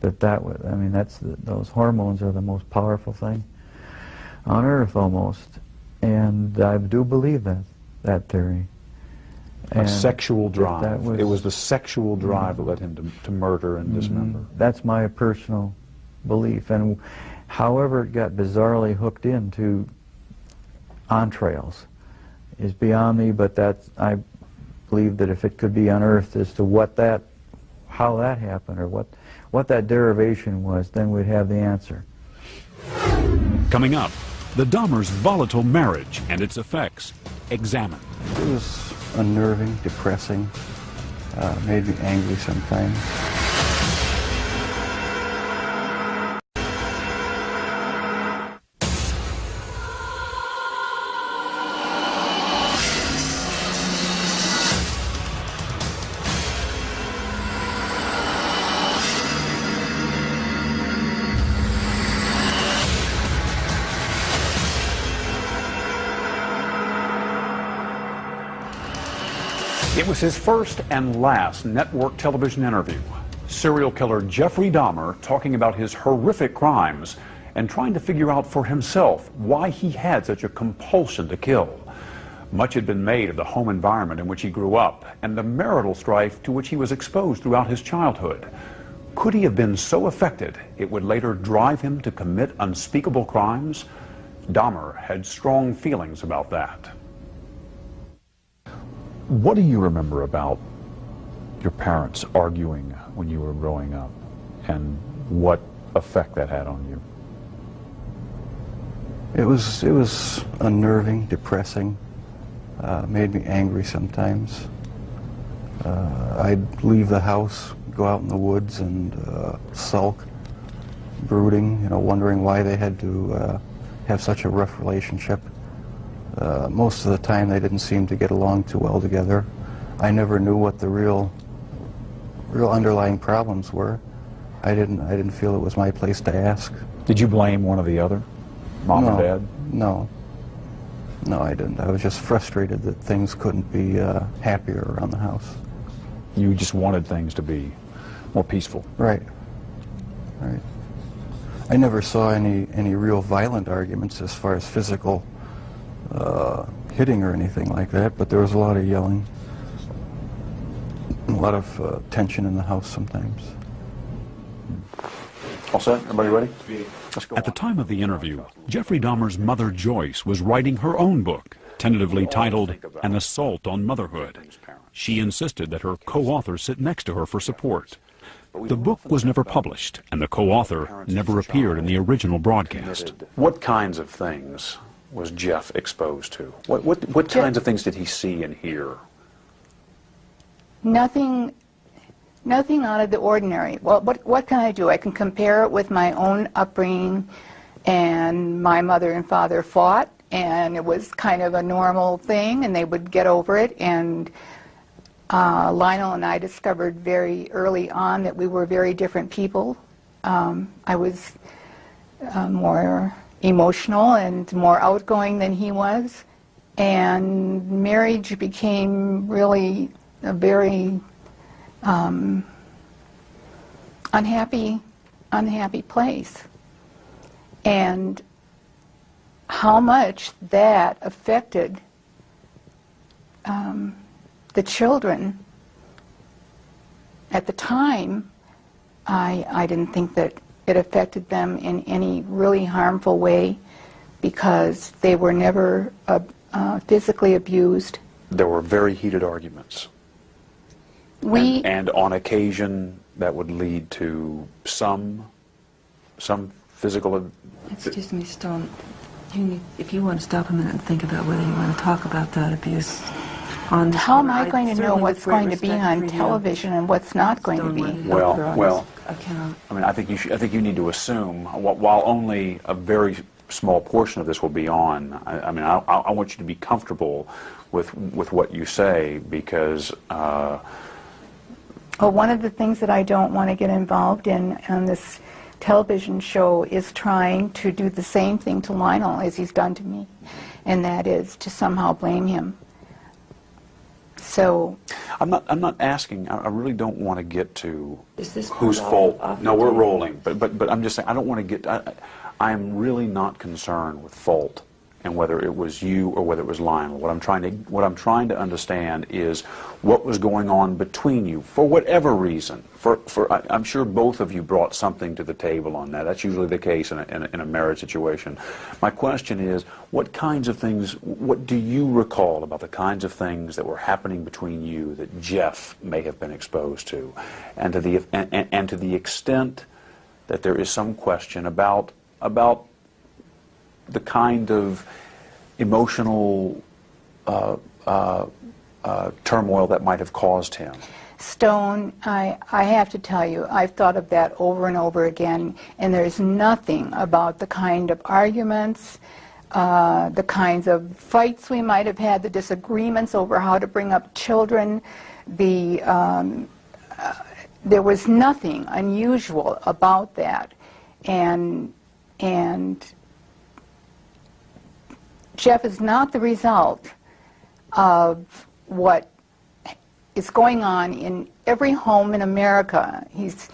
that those hormones are the most powerful thing on earth almost, and I do believe that theory. A sexual drive. It was the sexual drive that led him to murder and dismember. That's my personal belief, and however it got bizarrely hooked into entrails, is beyond me, but I believe that if it could be unearthed as to how that happened, or what that derivation was, then we'd have the answer. Coming up, the Dahmer's volatile marriage and its effects examined. It was unnerving, depressing, made me angry sometimes. It was his first and last network television interview. Serial killer Jeffrey Dahmer talking about his horrific crimes and trying to figure out for himself why he had such a compulsion to kill. Much had been made of the home environment in which he grew up and the marital strife to which he was exposed throughout his childhood. Could he have been so affected it would later drive him to commit unspeakable crimes? Dahmer had strong feelings about that. What do you remember about your parents arguing when you were growing up, and what effect that had on you? It was unnerving, depressing, made me angry sometimes. I'd leave the house, go out in the woods and sulk, brooding, wondering why they had to have such a rough relationship. Most of the time they didn't seem to get along too well together. I never knew what the real underlying problems were. I didn't feel it was my place to ask. Did you blame one or the other? Mom or Dad? No, I didn't. I was just frustrated that things couldn't be happier around the house. You just wanted things to be more peaceful. Right. I never saw any real violent arguments as far as physical hitting or anything like that, but there was a lot of yelling, a lot of tension in the house sometimes. All set? Everybody ready? Let's go. At the time of the interview, Jeffrey Dahmer's mother, Joyce, was writing her own book, tentatively titled An Assault on Motherhood. She insisted that her co-author sit next to her for support. The book was never published, and the co-author never appeared in the original broadcast. What kinds of things was Jeff exposed to? What kinds of things did he see and hear? Nothing out of the ordinary. Well, what can I do? I can compare it with my own upbringing, and my mother and father fought, and it was kind of a normal thing, and they would get over it. And Lionel and I discovered very early on that we were very different people. I was more emotional and more outgoing than he was, and marriage became really a very unhappy place. And how much that affected the children at the time, I didn't think that it affected them in any really harmful way, because they were never physically abused. There were very heated arguments. And on occasion that would lead to some physical... Excuse me, Stone. If you want to stop a minute and think about whether you want to talk about that abuse on the... How am I going to know what's going to be on television and what's not going to be? Well, I mean, I think you need to assume, while only a very small portion of this will be on, I mean, I want you to be comfortable with what you say, because... Well, one of the things that I don't want to get involved in on this television show is trying to do the same thing to Lionel as he's done to me, and that is to somehow blame him. So I'm not asking. I really don't want to get to whose fault. No, we're rolling. But I'm just saying, I don't want to get. I'm really not concerned with fault and whether it was you or whether it was Lionel. What I'm trying to understand is what was going on between you, for whatever reason. I'm sure both of you brought something to the table on that. That's usually the case in a marriage situation. My question is, what kinds of things, what do you recall about the kinds of things that were happening between you that Jeff may have been exposed to? And to the extent that there is some question about the kind of emotional turmoil that might have caused him. Stone, I have to tell you, I've thought of that over and over again, and there's nothing about the kind of arguments, the kinds of fights we might have had, the disagreements over how to bring up children, there was nothing unusual about that. And Jeff is not the result of what is going on in every home in America. He's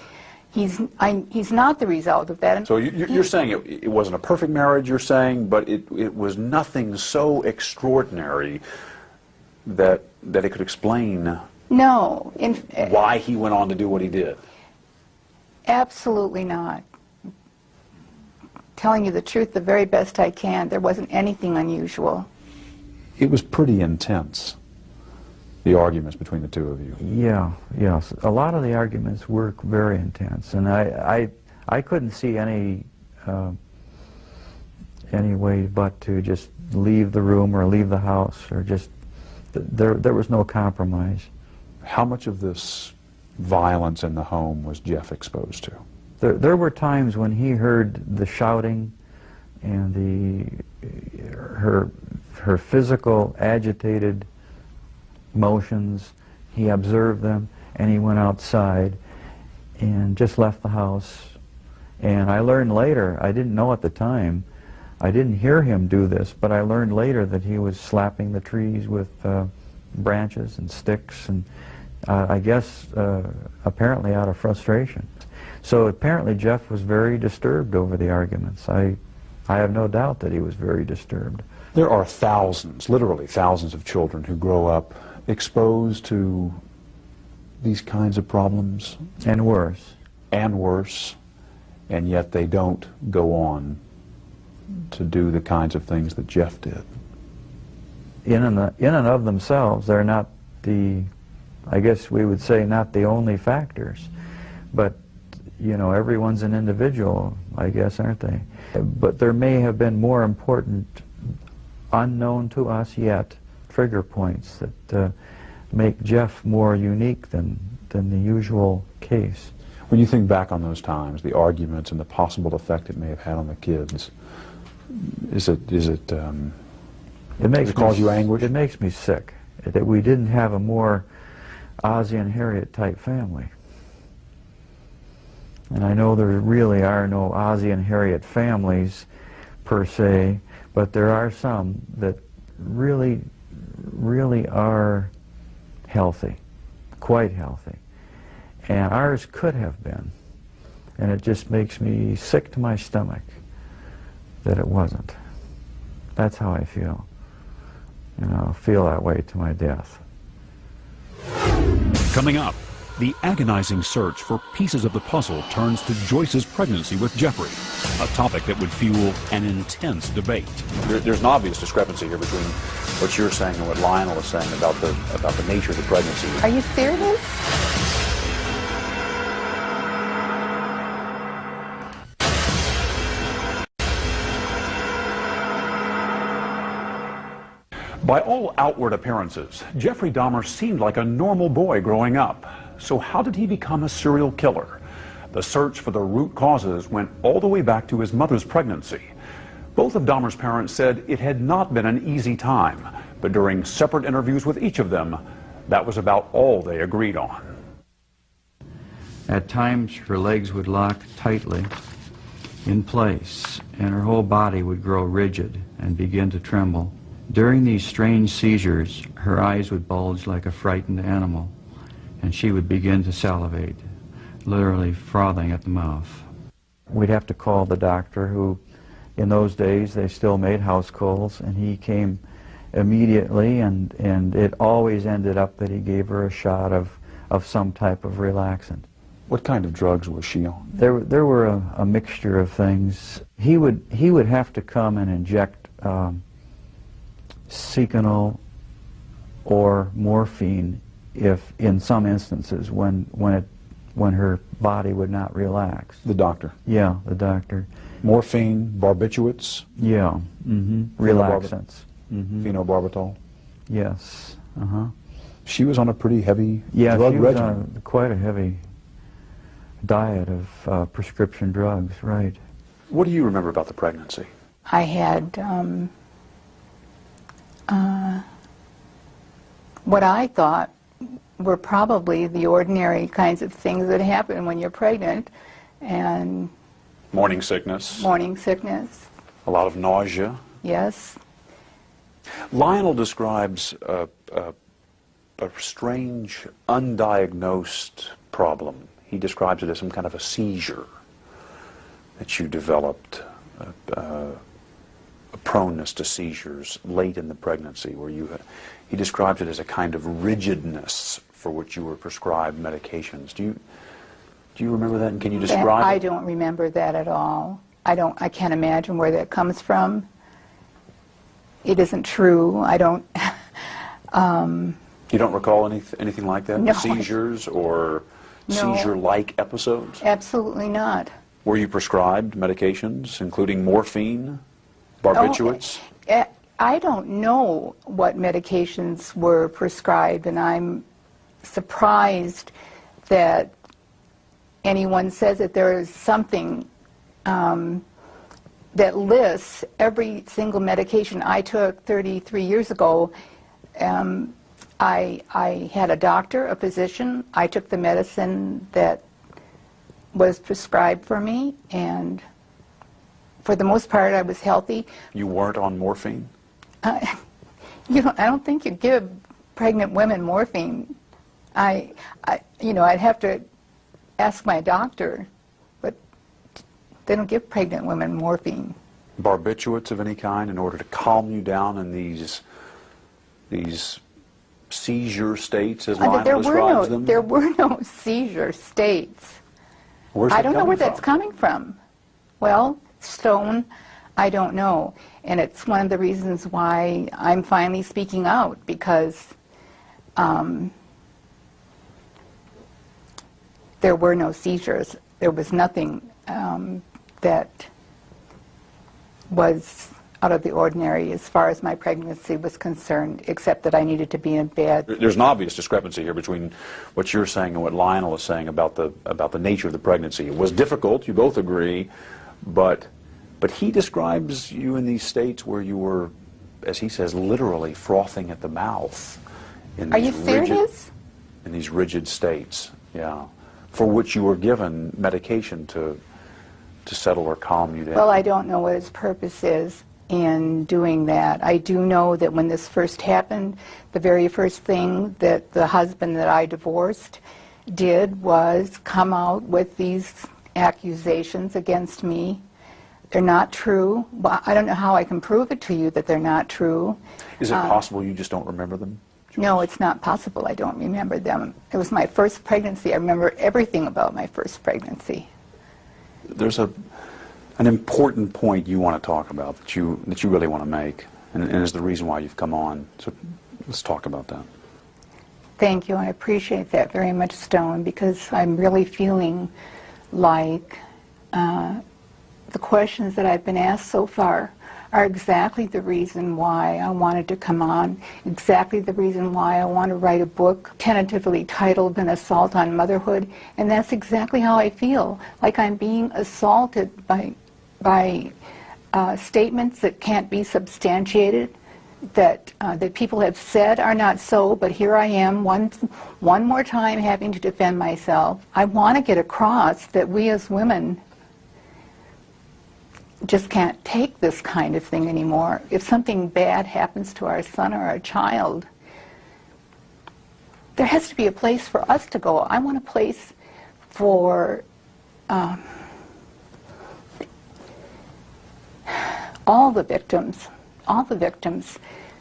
not the result of that. So you're saying it wasn't a perfect marriage, you're saying, but it was nothing so extraordinary that it could explain why he went on to do what he did. Absolutely not. Telling you the truth the very best I can, there wasn't anything unusual. It was pretty intense, the arguments between the two of you. Yeah, yes. A lot of the arguments were very intense, and I couldn't see any way but to just leave the room or leave the house, or just, there was no compromise. How much of this violence in the home was Jeff exposed to? There were times when he heard the shouting and her physical agitated motions. He observed them, and he went outside and just left the house. And I learned later, I didn't know at the time, I didn't hear him do this, but I learned later that he was slapping the trees with branches and sticks, and I guess apparently out of frustration. So apparently Jeff was very disturbed over the arguments. I have no doubt that he was very disturbed. There are thousands, literally thousands of children who grow up exposed to these kinds of problems. And worse. And worse. And yet they don't go on to do the kinds of things that Jeff did. In and of themselves, they're not I guess we would say, not the only factors. But you know, everyone's an individual, I guess, aren't they? But there may have been more important, unknown to us yet, trigger points that make Jeff more unique than the usual case. When you think back on those times, the arguments and the possible effect it may have had on the kids, does it cause you anguish? It makes me sick that we didn't have a more Ozzie and Harriet type family. And I know there really are no Ozzie and Harriet families per se, but there are some that really are healthy, quite healthy. And ours could have been. And it just makes me sick to my stomach that it wasn't. That's how I feel. And I'll feel that way to my death. Coming up, the agonizing search for pieces of the puzzle turns to Joyce's pregnancy with Jeffrey, a topic that would fuel an intense debate. There's an obvious discrepancy here between what you're saying and what Lionel is saying about the nature of the pregnancy. Are you serious? By all outward appearances, Jeffrey Dahmer seemed like a normal boy growing up. So how did he become a serial killer? The search for the root causes went all the way back to his mother's pregnancy. Both of Dahmer's parents said it had not been an easy time, but during separate interviews with each of them, that was about all they agreed on. At times, her legs would lock tightly in place, and her whole body would grow rigid and begin to tremble. During these strange seizures, her eyes would bulge like a frightened animal, and she would begin to salivate, literally frothing at the mouth. We'd have to call the doctor, who in those days they still made house calls, and he came immediately, and it always ended up that he gave her a shot of some type of relaxant. What kind of drugs was she on? There were a mixture of things. He would have to come and inject Seconal or morphine if, in some instances, when her body would not relax. The doctor? Yeah, the doctor. Morphine, barbiturates? Yeah, relaxants. Phenobarbital? Yes, She was on a pretty heavy yeah, drug she was regimen. on quite a heavy diet of prescription drugs, right. What do you remember about the pregnancy? I had what I thought were probably the ordinary kinds of things that happen when you're pregnant, and Morning sickness, morning sickness, a lot of nausea. yes. Lionel describes a strange, undiagnosed problem. He describes it as some kind of a seizure that you developed, a proneness to seizures late in the pregnancy, where he describes it as a kind of rigidness for which you were prescribed medications. Do you remember that, and can you describe it? I don't remember that at all. I can't imagine where that comes from. It isn't true. I don't. You don't recall anything like that? No. Seizures or No. seizure-like episodes? Absolutely not. Were you prescribed medications, including morphine, barbiturates? I don't know what medications were prescribed, and I'm surprised that anyone says that there is something that lists every single medication I took 33 years ago. I had a doctor, a physician. I took the medicine that was prescribed for me, and for the most part I was healthy. You weren't on morphine? I don't think you give pregnant women morphine. I'd have to ask my doctor, but they don't give pregnant women morphine. Barbiturates of any kind in order to calm you down in these seizure states, as Lionel describes them? There were no seizure states. Where's I that don't know coming where that's from? coming from. Well, Stone, I don't know. And it's one of the reasons why I'm finally speaking out, because there were no seizures. There was nothing that was out of the ordinary as far as my pregnancy was concerned, except that I needed to be in bed. There's an obvious discrepancy here between what you're saying and what Lionel is saying about the nature of the pregnancy. It was difficult, you both agree, but he describes you in these states where you were, as he says, literally frothing at the mouth. Are you serious? In these rigid states, yeah, for which you were given medication to settle or calm you down. Well, I don't know what his purpose is in doing that. I do know that when this first happened, the very first thing that the husband that I divorced did was come out with these accusations against me. They're not true. Well, I don't know how I can prove it to you that they're not true. Is it possible you just don't remember them? No, it's not possible. I don't remember them. It was my first pregnancy. I remember everything about my first pregnancy. There's an important point you want to talk about that you really want to make, and is the reason why you've come on. So let's talk about that. Thank you. I appreciate that very much, Stone, because I'm really feeling like the questions that I've been asked so far are exactly the reason why I wanted to come on, exactly the reason why I want to write a book tentatively titled An Assault on Motherhood, and that's exactly how I feel, like I'm being assaulted by statements that can't be substantiated, that people have said are not so, but here I am one more time having to defend myself. I want to get across that we as women just can't take this kind of thing anymore. If something bad happens to our son or our child, there has to be a place for us to go. I want a place for all the victims,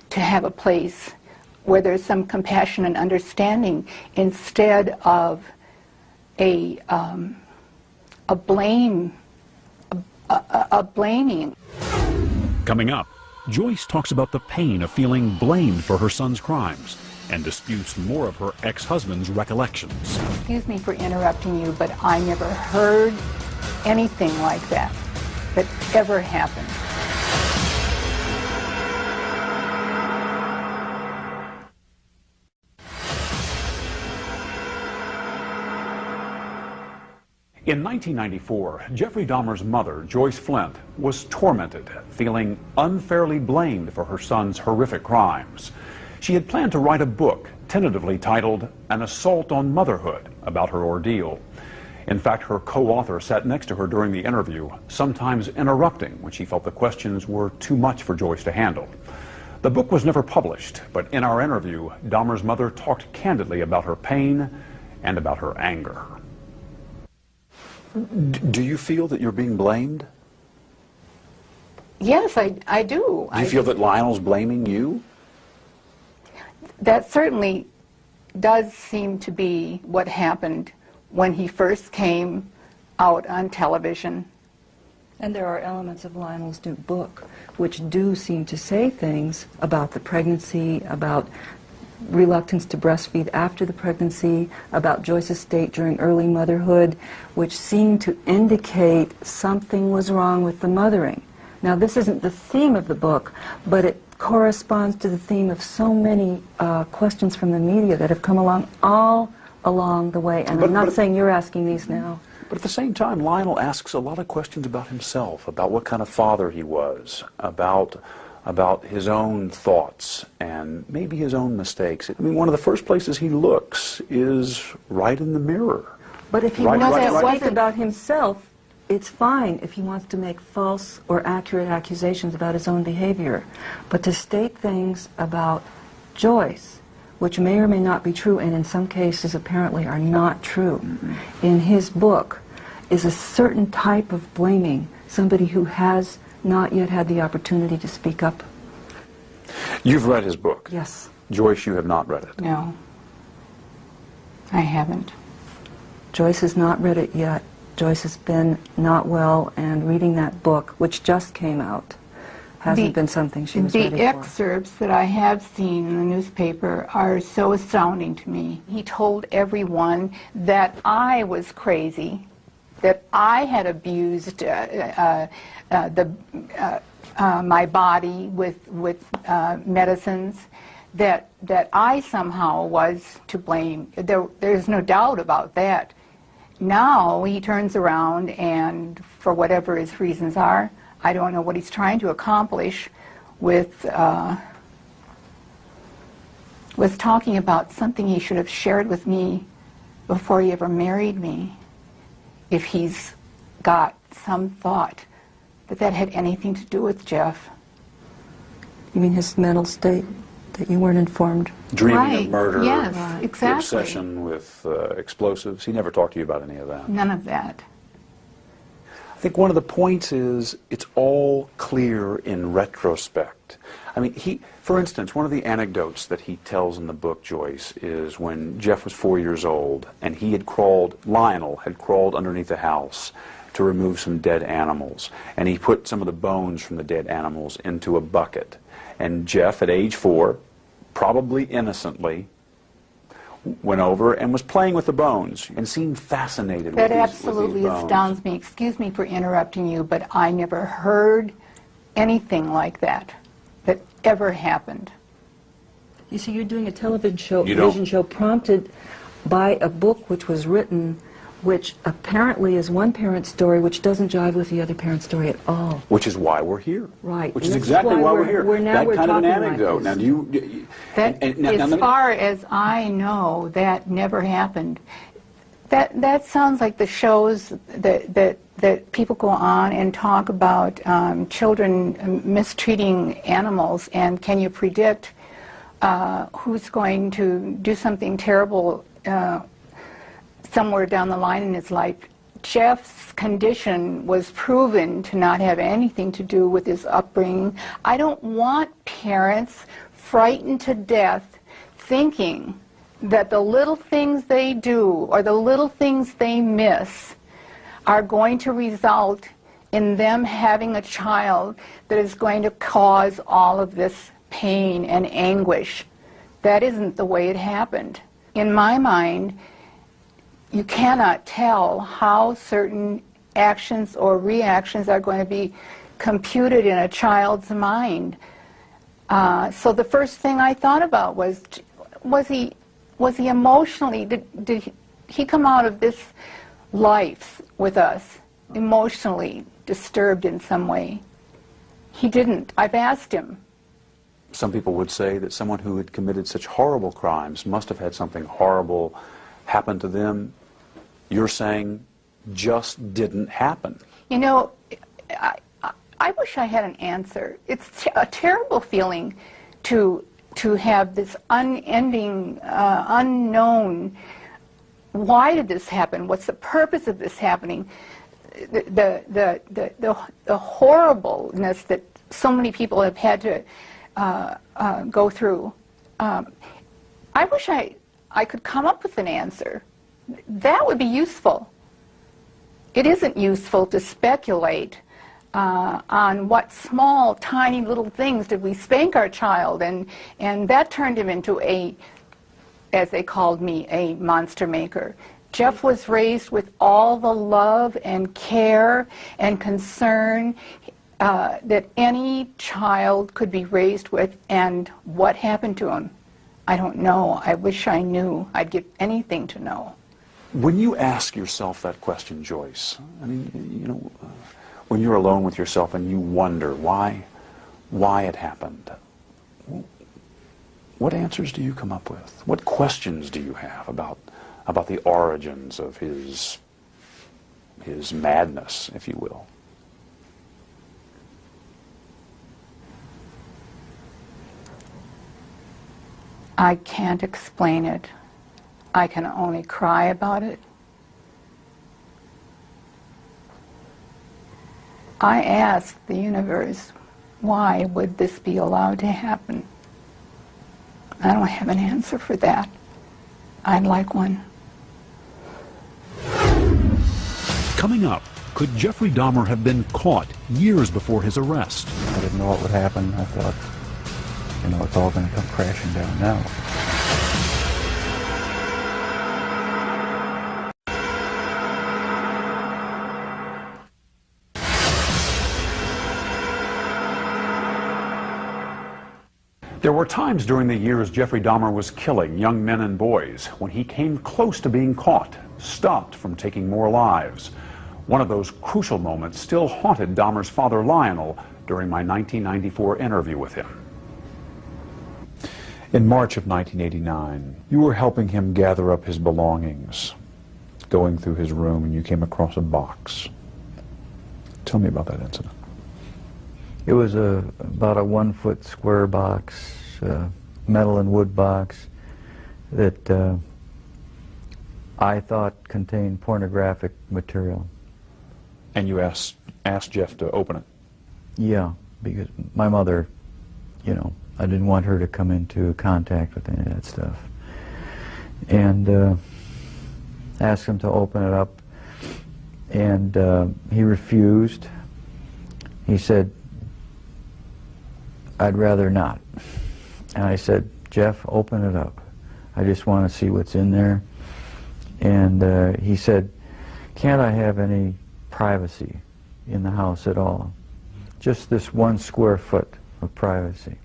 to have a place where there's some compassion and understanding instead of a blaming. Coming up, Joyce talks about the pain of feeling blamed for her son's crimes and disputes more of her ex-husband's recollections. Excuse me for interrupting you, but I never heard anything like that ever happened. In 1994, Jeffrey Dahmer's mother, Joyce Flint, was tormented, feeling unfairly blamed for her son's horrific crimes. She had planned to write a book, tentatively titled An Assault on Motherhood, about her ordeal. In fact, her co-author sat next to her during the interview, sometimes interrupting when she felt the questions were too much for Joyce to handle. The book was never published, but in our interview, Dahmer's mother talked candidly about her pain and about her anger. Do you feel that you're being blamed? Yes, I do. Do you feel that Lionel's blaming you? That certainly does seem to be what happened when he first came out on television. And there are elements of Lionel's new book which do seem to say things about the pregnancy, about reluctance to breastfeed after the pregnancy, about Joyce's state during early motherhood, which seem to indicate something was wrong with the mothering. Now, this isn't the theme of the book, but it corresponds to the theme of so many questions from the media that have come along all along the way. And I'm not saying you're asking these now. But at the same time, Lionel asks a lot of questions about himself, about what kind of father he was, about his own thoughts and maybe his own mistakes. I mean, one of the first places he looks is right in the mirror. But if he wants to speak about himself, it's fine if he wants to make false or accurate accusations about his own behavior. But to state things about Joyce, which may or may not be true, and in some cases apparently are not true, in his book, is a certain type of blaming somebody who has not yet had the opportunity to speak up. You've read his book? Yes. Joyce, you have not read it? No, I haven't. Joyce has not read it yet. Joyce has been not well, and reading that book, which just came out, hasn't been something she was ready for. The excerpts that I have seen in the newspaper are so astounding to me. He told everyone that I was crazy, that I had abused my body with medicines, that I somehow was to blame. There's no doubt about that. Now he turns around and, for whatever his reasons are, I don't know what he's trying to accomplish with talking about something he should have shared with me before he ever married me. If he's got some thought that had anything to do with Jeff. You mean his mental state, that you weren't informed? Dreaming of murder, yes, exactly. the obsession with explosives. He never talked to you about any of that. None of that. I think one of the points is it's all clear in retrospect. I mean, for instance, one of the anecdotes that he tells in the book, Joyce, is when Jeff was 4 years old and Lionel had crawled underneath the house to remove some dead animals, and he put some of the bones from the dead animals into a bucket. And Jeff, at age 4, probably innocently, went over and was playing with the bones and seemed fascinated with these bones. That absolutely astounds me. Excuse me for interrupting you, but I never heard anything like that ever happened. You see, you're doing a television show prompted by a book which was written, which apparently is one parent's story which doesn't jive with the other parent's story at all. Which is why we're here. Right. Which is exactly why we're here. That kind of an anecdote. Now, As far as I know, that never happened. That sounds like the shows that people go on and talk about children mistreating animals, and can you predict who's going to do something terrible somewhere down the line in his life Jeff's condition was proven to not have anything to do with his upbringing. I don't want parents frightened to death thinking that the little things they do or the little things they miss are going to result in them having a child that is going to cause all of this pain and anguish. That isn't the way it happened. In my mind, you cannot tell how certain actions or reactions are going to be computed in a child's mind. So the first thing I thought about was he emotionally, did he come out of this life with us emotionally disturbed in some way? He didn't. I've asked him. Some people would say that someone who had committed such horrible crimes must have had something horrible happen to them. You're saying just didn't happen. You know, I wish I had an answer. It's a terrible feeling to have this unending, unknown, why did this happen? What's the purpose of this happening? The horribleness that so many people have had to go through. I wish I could come up with an answer. That would be useful. It isn't useful to speculate on what small, tiny little things did we spank our child, and that turned him into a, as they called me, a monster maker. Jeff was raised with all the love and care and concern that any child could be raised with, and what happened to him, I don't know. I wish I knew. I'd give anything to know. When you ask yourself that question, Joyce, I mean, you know, when you're alone with yourself and you wonder why it happened, what answers do you come up with? What questions do you have about the origins of his madness, if you will? I can't explain it. I can only cry about it. I asked the universe, why would this be allowed to happen? I don't have an answer for that. I'd like one. Coming up, could Jeffrey Dahmer have been caught years before his arrest? I didn't know what would happen. I thought, you know, it's all going to come crashing down now. There were times during the years Jeffrey Dahmer was killing young men and boys when he came close to being caught, stopped from taking more lives. One of those crucial moments still haunted Dahmer's father, Lionel, during my 1994 interview with him. In March of 1989, you were helping him gather up his belongings, going through his room, and you came across a box. Tell me about that incident. It was about a 1 foot square box, metal and wood box, that I thought contained pornographic material. And you asked Jeff to open it? Yeah, because my mother, you know, I didn't want her to come into contact with any of that stuff. And asked him to open it up, and he refused. He said, I'd rather not. And I said, Jeff, open it up. I just want to see what's in there. And he said, can't I have any privacy in the house at all? Just this 1 square foot of privacy.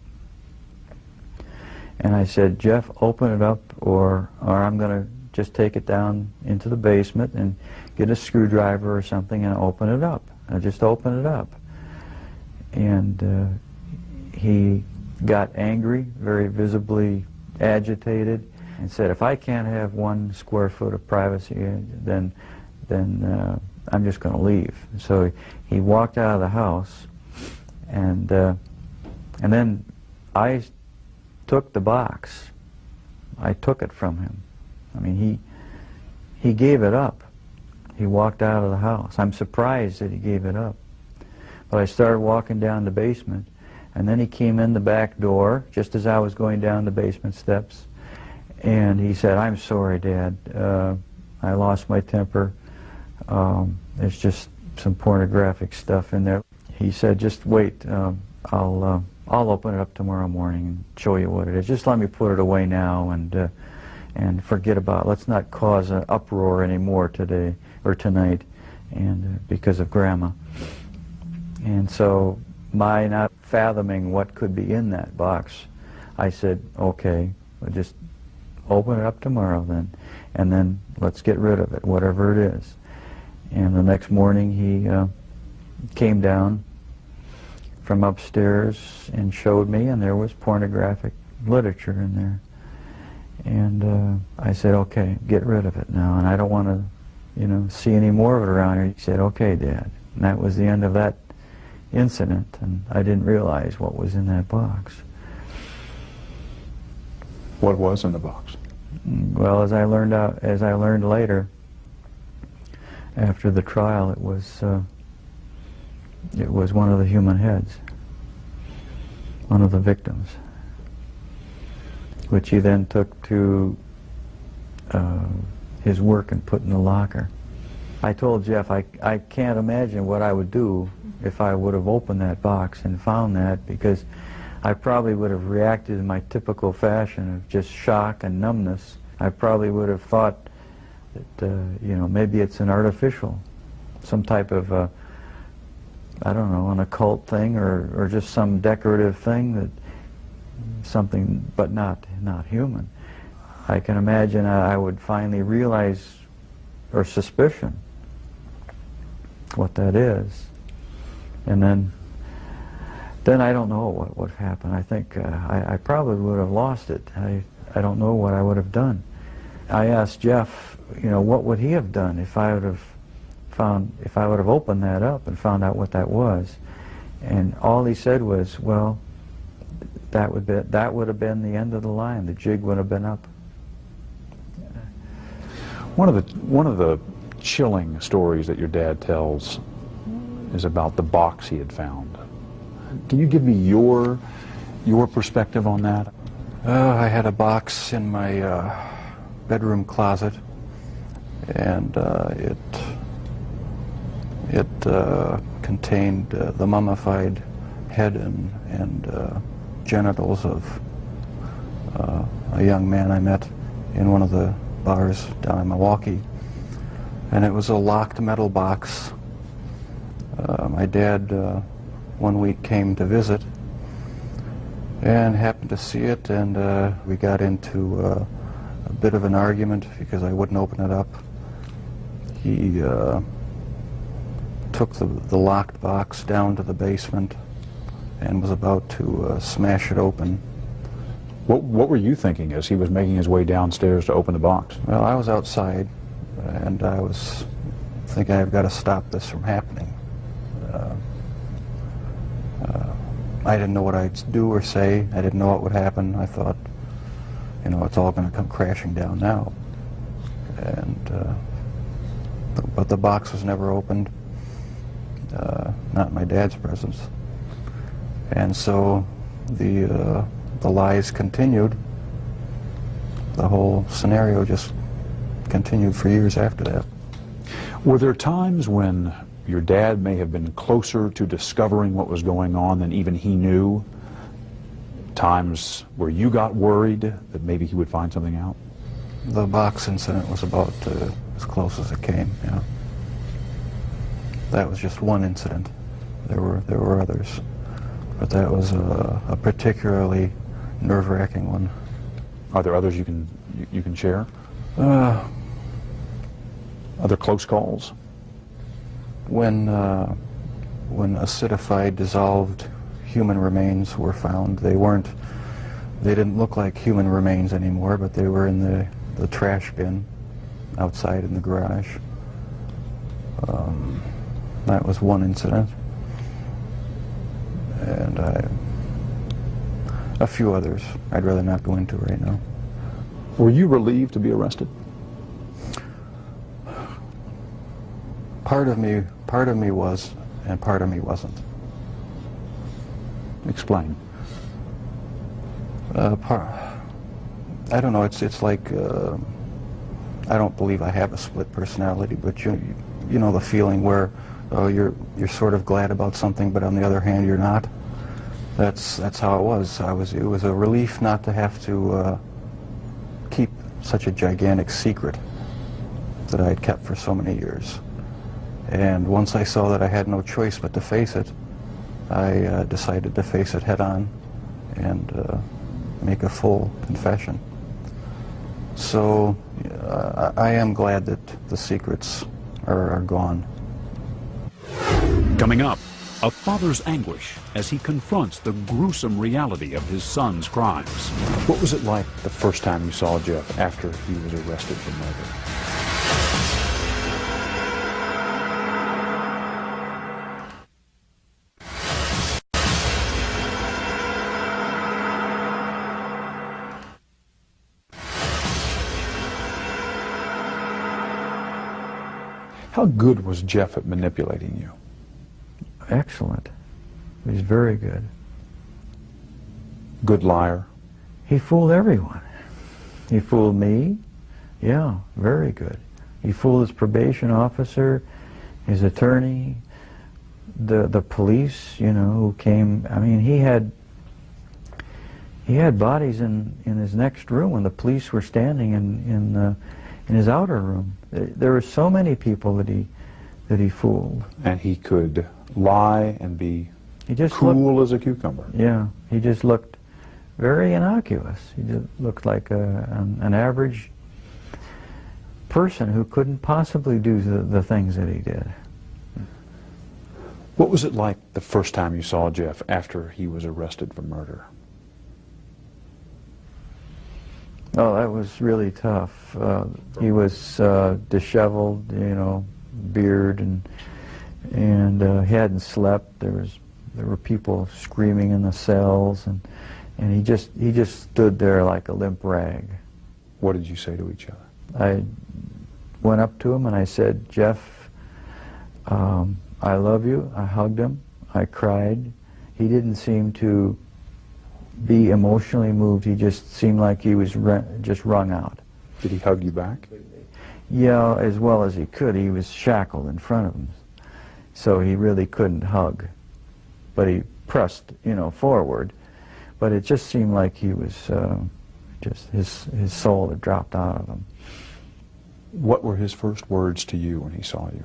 And I said, Jeff, open it up, or I'm going to just take it down into the basement and get a screwdriver or something and open it up. I just open it up. And he got angry, very visibly agitated, and said, if I can't have 1 square foot of privacy, then I'm just going to leave. So he walked out of the house, and then I took the box. I took it from him. I mean, he gave it up. he walked out of the house. I'm surprised that he gave it up. But I started walking down the basement, and then he came in the back door just as I was going down the basement steps, and he said, "I'm sorry, Dad. I lost my temper. There's just some pornographic stuff in there." He said, "Just wait. I'll open it up tomorrow morning and show you what it is. Just let me put it away now and forget about it. Let's not cause an uproar anymore today or tonight, and because of Grandma." And so, my not fathoming what could be in that box, I said, "Okay, we'll just open it up tomorrow then, and then let's get rid of it, whatever it is." And the next morning he came down from upstairs and showed me, and there was pornographic literature in there. And I said, "Okay, get rid of it now, and I don't want to, see any more of it around here." He said, "Okay, Dad." And that was the end of that incident, and I didn't realize what was in that box. What was in the box? Well, as I learned later, after the trial, it was one of the human heads, one of the victims, which he then took to his work and put in the locker. I told Jeff I can't imagine what I would do if I would have opened that box and found that, because I probably would have reacted in my typical fashion of just shock and numbness. I probably would have thought that, maybe it's an artificial, some type of, I don't know, an occult thing or just some decorative thing, that something, but not human. I can imagine I would finally realize, or suspicion, what that is. And then I don't know what would happen. I think I probably would have lost it. I don't know what I would have done. I asked Jeff, what would he have done if I would have opened that up and found out what that was. And all he said was, well, that would have been the end of the line. The jig would have been up. One of the chilling stories that your dad tells is about the box he had found. Can you give me your perspective on that? I had a box in my bedroom closet, and it contained the mummified head and genitals of a young man I met in one of the bars down in Milwaukee. And it was a locked metal box. My dad one week came to visit and happened to see it, and we got into a bit of an argument because I wouldn't open it up. He took the locked box down to the basement and was about to smash it open. What were you thinking as he was making his way downstairs to open the box? Well, I was outside, and I was thinking, I've got to stop this from happening. I didn't know what I'd do or say. I didn't know what would happen. I thought, it's all going to come crashing down now. And but the box was never opened, not in my dad's presence. And so the lies continued. The whole scenario just continued for years after that. Were there times when your dad may have been closer to discovering what was going on than even he knew? Times where you got worried that maybe he would find something out? The box incident was about as close as it came, yeah. That was just one incident. There were others, but that was a particularly nerve-wracking one. Are there others you can share? Other close calls? When acidified, dissolved human remains were found, they didn't look like human remains anymore, but they were in the trash bin outside in the garage. That was one incident. And a few others I'd rather not go into right now. Were you relieved to be arrested? Part of me was, and part of me wasn't. Explain. I don't know. It's like I don't believe I have a split personality, but you know the feeling where you're sort of glad about something, but on the other hand you're not. That's how it was. It was a relief not to have to keep such a gigantic secret that I had kept for so many years. And once I saw that I had no choice but to face it, I decided to face it head on and make a full confession. So I am glad that the secrets are gone. Coming up, a father's anguish as he confronts the gruesome reality of his son's crimes. What was it like the first time you saw Jeff after he was arrested for murder? How good was Jeff at manipulating you? Excellent. He's very good. Good liar? He fooled everyone. He fooled me. Yeah, very good. He fooled his probation officer, his attorney, the police, you know, who came. I mean, he had bodies in his next room when the police were standing in his outer room. There were so many people that he fooled. And he could lie and be cool as a cucumber. Yeah, he just looked very innocuous. He just looked like an average person who couldn't possibly do the things that he did. What was it like the first time you saw Jeff after he was arrested for murder? Oh, that was really tough. He was disheveled, you know, beard, and he hadn't slept. There were people screaming in the cells, and he just stood there like a limp rag. What did you say to each other? I went up to him and I said, "Jeff, I love you." I hugged him. I cried. He didn't seem to be emotionally moved. He just seemed like he was just wrung out. Did he hug you back? Yeah, as well as he could. He was shackled in front of him, so he really couldn't hug. But he pressed, you know, forward. But it just seemed like he was just his soul had dropped out of him. What were his first words to you when he saw you?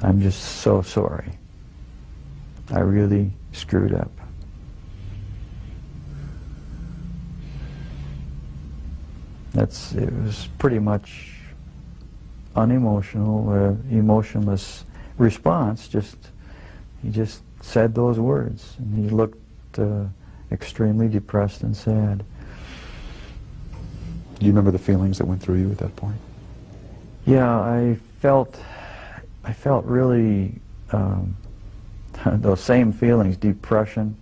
I'm just so sorry. I really screwed up. It was pretty much unemotional, emotionless response. He just said those words, and he looked extremely depressed and sad. Do you remember the feelings that went through you at that point? Yeah, I felt really those same feelings: depression,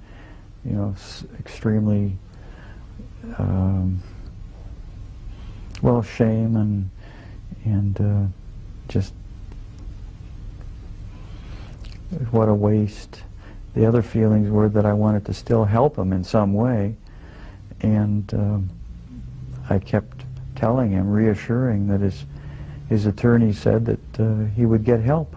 you know, extremely well, shame and just what a waste. The other feelings were that I wanted to still help him in some way, and I kept telling him, reassuring that his attorney said that he would get help.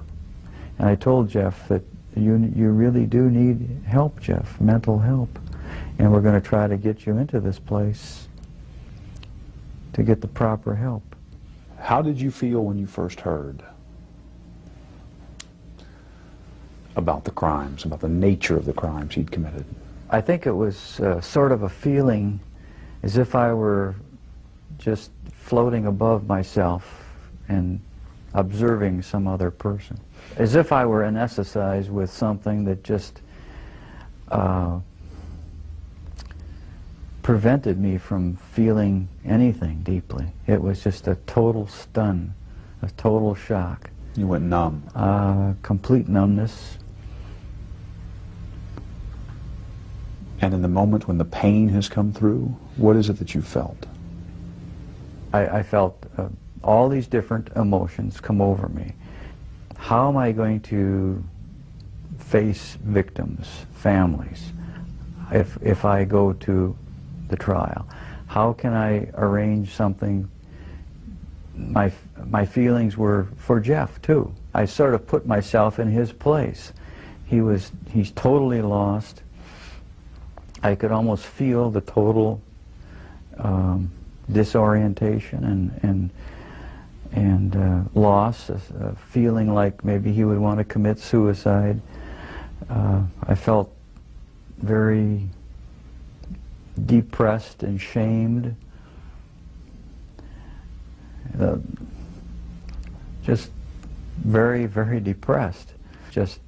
And I told Jeff that you really do need help, Jeff, mental help, and we're going to try to get you into this place to get the proper help. How did you feel when you first heard about the crimes, about the nature of the crimes he'd committed? I think it was sort of a feeling as if I were just floating above myself and observing some other person. As if I were anesthetized with something that just prevented me from feeling anything deeply. It was just a total stun, a total shock. You went numb. Complete numbness. And in the moment when the pain has come through, what is it that you felt? I felt all these different emotions come over me. How am I going to face victims, families, if I go to the trial? How can I arrange something? My feelings were for Jeff too. I sort of put myself in his place. He's totally lost. I could almost feel the total disorientation and loss, feeling like maybe he would want to commit suicide. I felt very depressed and shamed. Just very, very depressed, just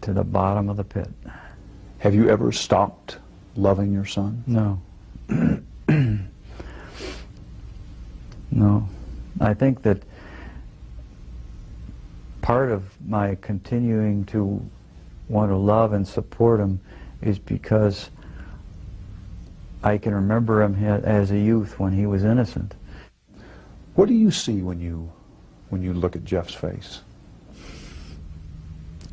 to the bottom of the pit. Have you ever stopped loving your son? No. No. I think that part of my continuing to want to love and support him is because I can remember him as a youth when he was innocent. What do you see when you look at Jeff's face?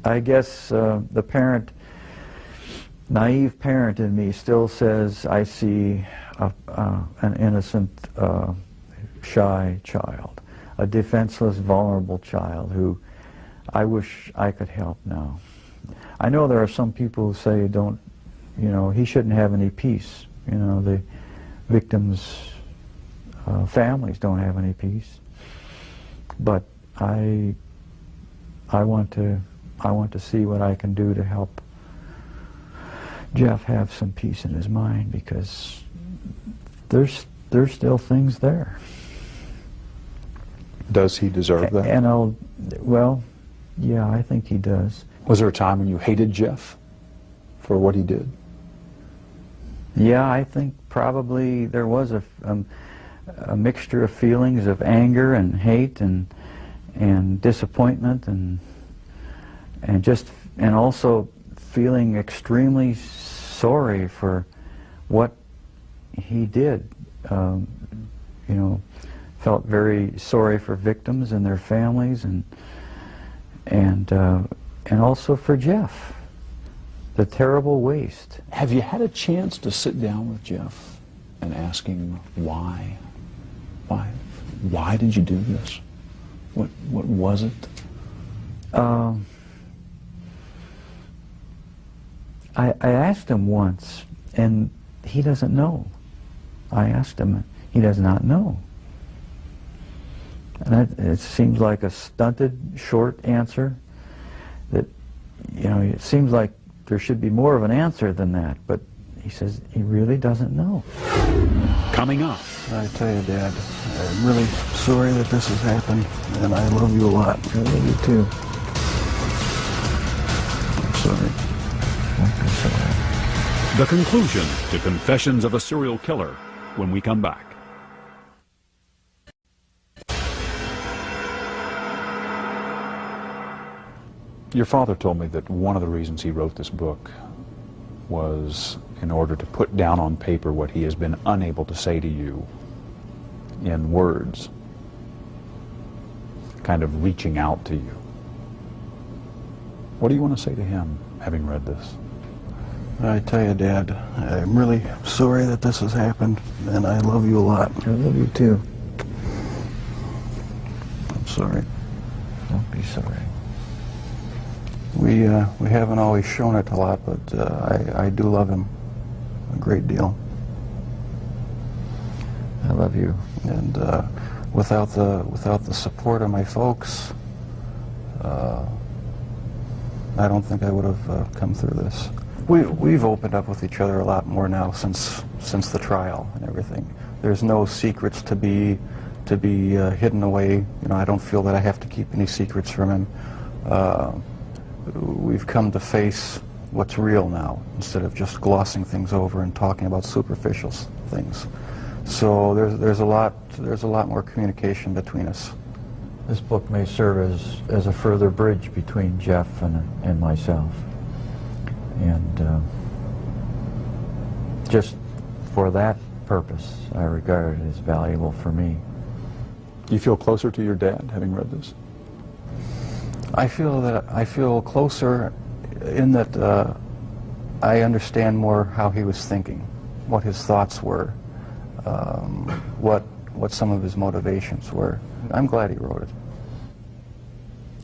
I guess the parent, naive parent in me still says I see an innocent, shy child, a defenseless, vulnerable child who I wish I could help now. I know there are some people who say he shouldn't have any peace. The victims' families don't have any peace. But I want to see what I can do to help Jeff have some peace in his mind, because there's still things there. Does he deserve that? And well, yeah, I think he does. Was there a time when you hated Jeff for what he did? Yeah, I think probably there was a mixture of feelings of anger and hate and disappointment and also feeling extremely sorry for what he did. Felt very sorry for victims and their families, and also for Jeff, the terrible waste. Have you had a chance to sit down with Jeff and ask him why? Why did you do this? What was it? I asked him once, and he doesn't know. I asked him, he does not know. And it seems like a stunted, short answer. That, it seems like there should be more of an answer than that, but he says he really doesn't know. Coming up. I tell you, Dad, I'm really sorry that this has happened, and I love you a lot. I love you too. I'm sorry. I'm sorry. The conclusion to Confessions of a Serial Killer when we come back. Your father told me that one of the reasons he wrote this book was in order to put down on paper what he has been unable to say to you in words, kind of reaching out to you. What do you want to say to him, having read this? I tell you, Dad, I'm really sorry that this has happened, and I love you a lot. I love you too. I'm sorry. Don't be sorry. We haven't always shown it a lot, but I do love him a great deal. I love you. And without the support of my folks, I don't think I would have come through this. We've opened up with each other a lot more now since the trial and everything. There's no secrets to be hidden away. I don't feel that I have to keep any secrets from him. We've come to face what's real now, instead of just glossing things over and talking about superficial things. So there's a lot more communication between us. This book may serve as a further bridge between Jeff and myself. And just for that purpose, I regard it as valuable for me. Do you feel closer to your dad having read this? I feel closer in that I understand more how he was thinking, what his thoughts were, what some of his motivations were. I'm glad he wrote it.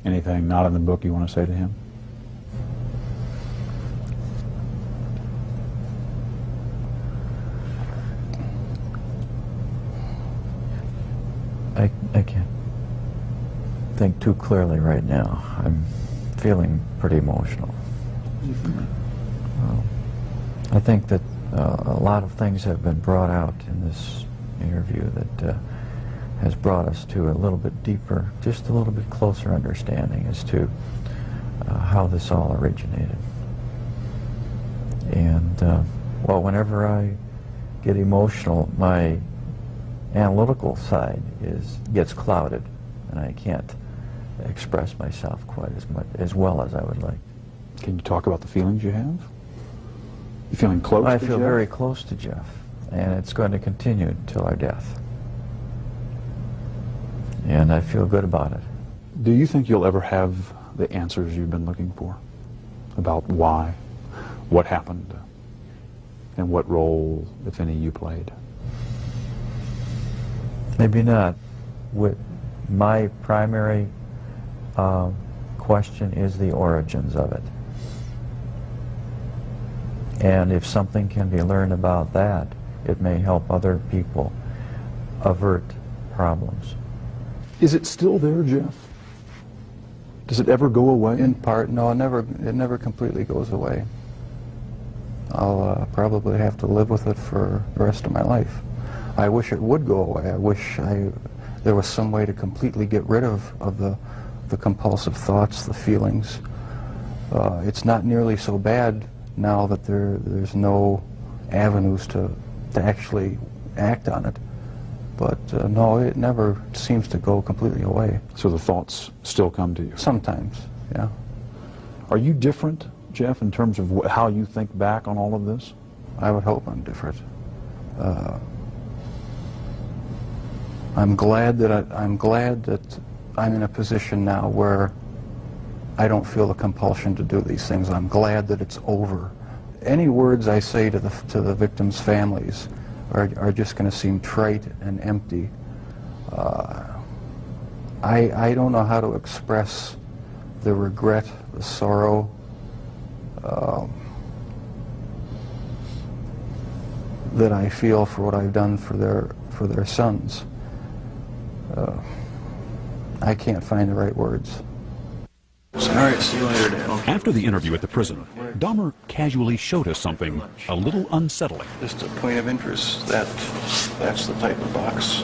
Anything not in the book you want to say to him? I can't think too clearly right now. I'm feeling pretty emotional. I think that a lot of things have been brought out in this interview that has brought us to a little bit deeper, just a little bit closer understanding as to how this all originated. And, well, whenever I get emotional, my analytical side gets clouded, and I can't express myself quite as well as I would like. Can you talk about the feelings you have? You feeling close to Jeff? I feel very close to Jeff, and it's going to continue till our death. And I feel good about it. Do you think you'll ever have the answers you've been looking for about why, what happened, and what role, if any, you played? Maybe not. My primary question is the origins of it. And if something can be learned about that, it may help other people avert problems. Is it still there, Jeff? Does it ever go away? In part, no, it never completely goes away. I'll probably have to live with it for the rest of my life. I wish it would go away. I wish there was some way to completely get rid of the compulsive thoughts, the feelings. It's not nearly so bad now that there's no avenues to actually act on it. But no, it never seems to go completely away. So the thoughts still come to you? Sometimes, yeah. Are you different, Jeff, in terms of how you think back on all of this? I would hope I'm different. I'm glad that I'm in a position now where I don't feel the compulsion to do these things. I'm glad that it's over. Any words I say to the victims' families are just going to seem trite and empty. I don't know how to express the regret, the sorrow, that I feel for what I've done for their sons. I can't find the right words. All right, see you later, Dad. After the interview at the prison, Dahmer casually showed us something a little unsettling. Just a point of interest, that's the type of box.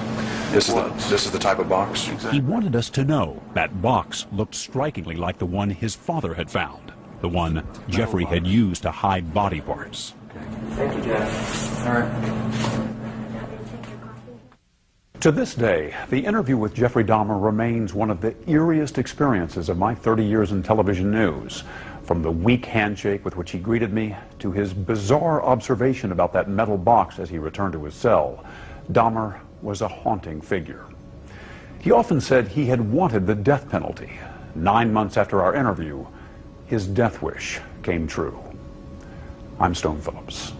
This is the type of box? Exactly. He wanted us to know that box looked strikingly like the one his father had found, the one Jeffrey had used to hide body parts. Thank you, Jeff. All right. To this day, the interview with Jeffrey Dahmer remains one of the eeriest experiences of my 30 years in television news. From the weak handshake with which he greeted me to his bizarre observation about that metal box as he returned to his cell, Dahmer was a haunting figure. He often said he had wanted the death penalty. 9 months after our interview, his death wish came true. I'm Stone Phillips.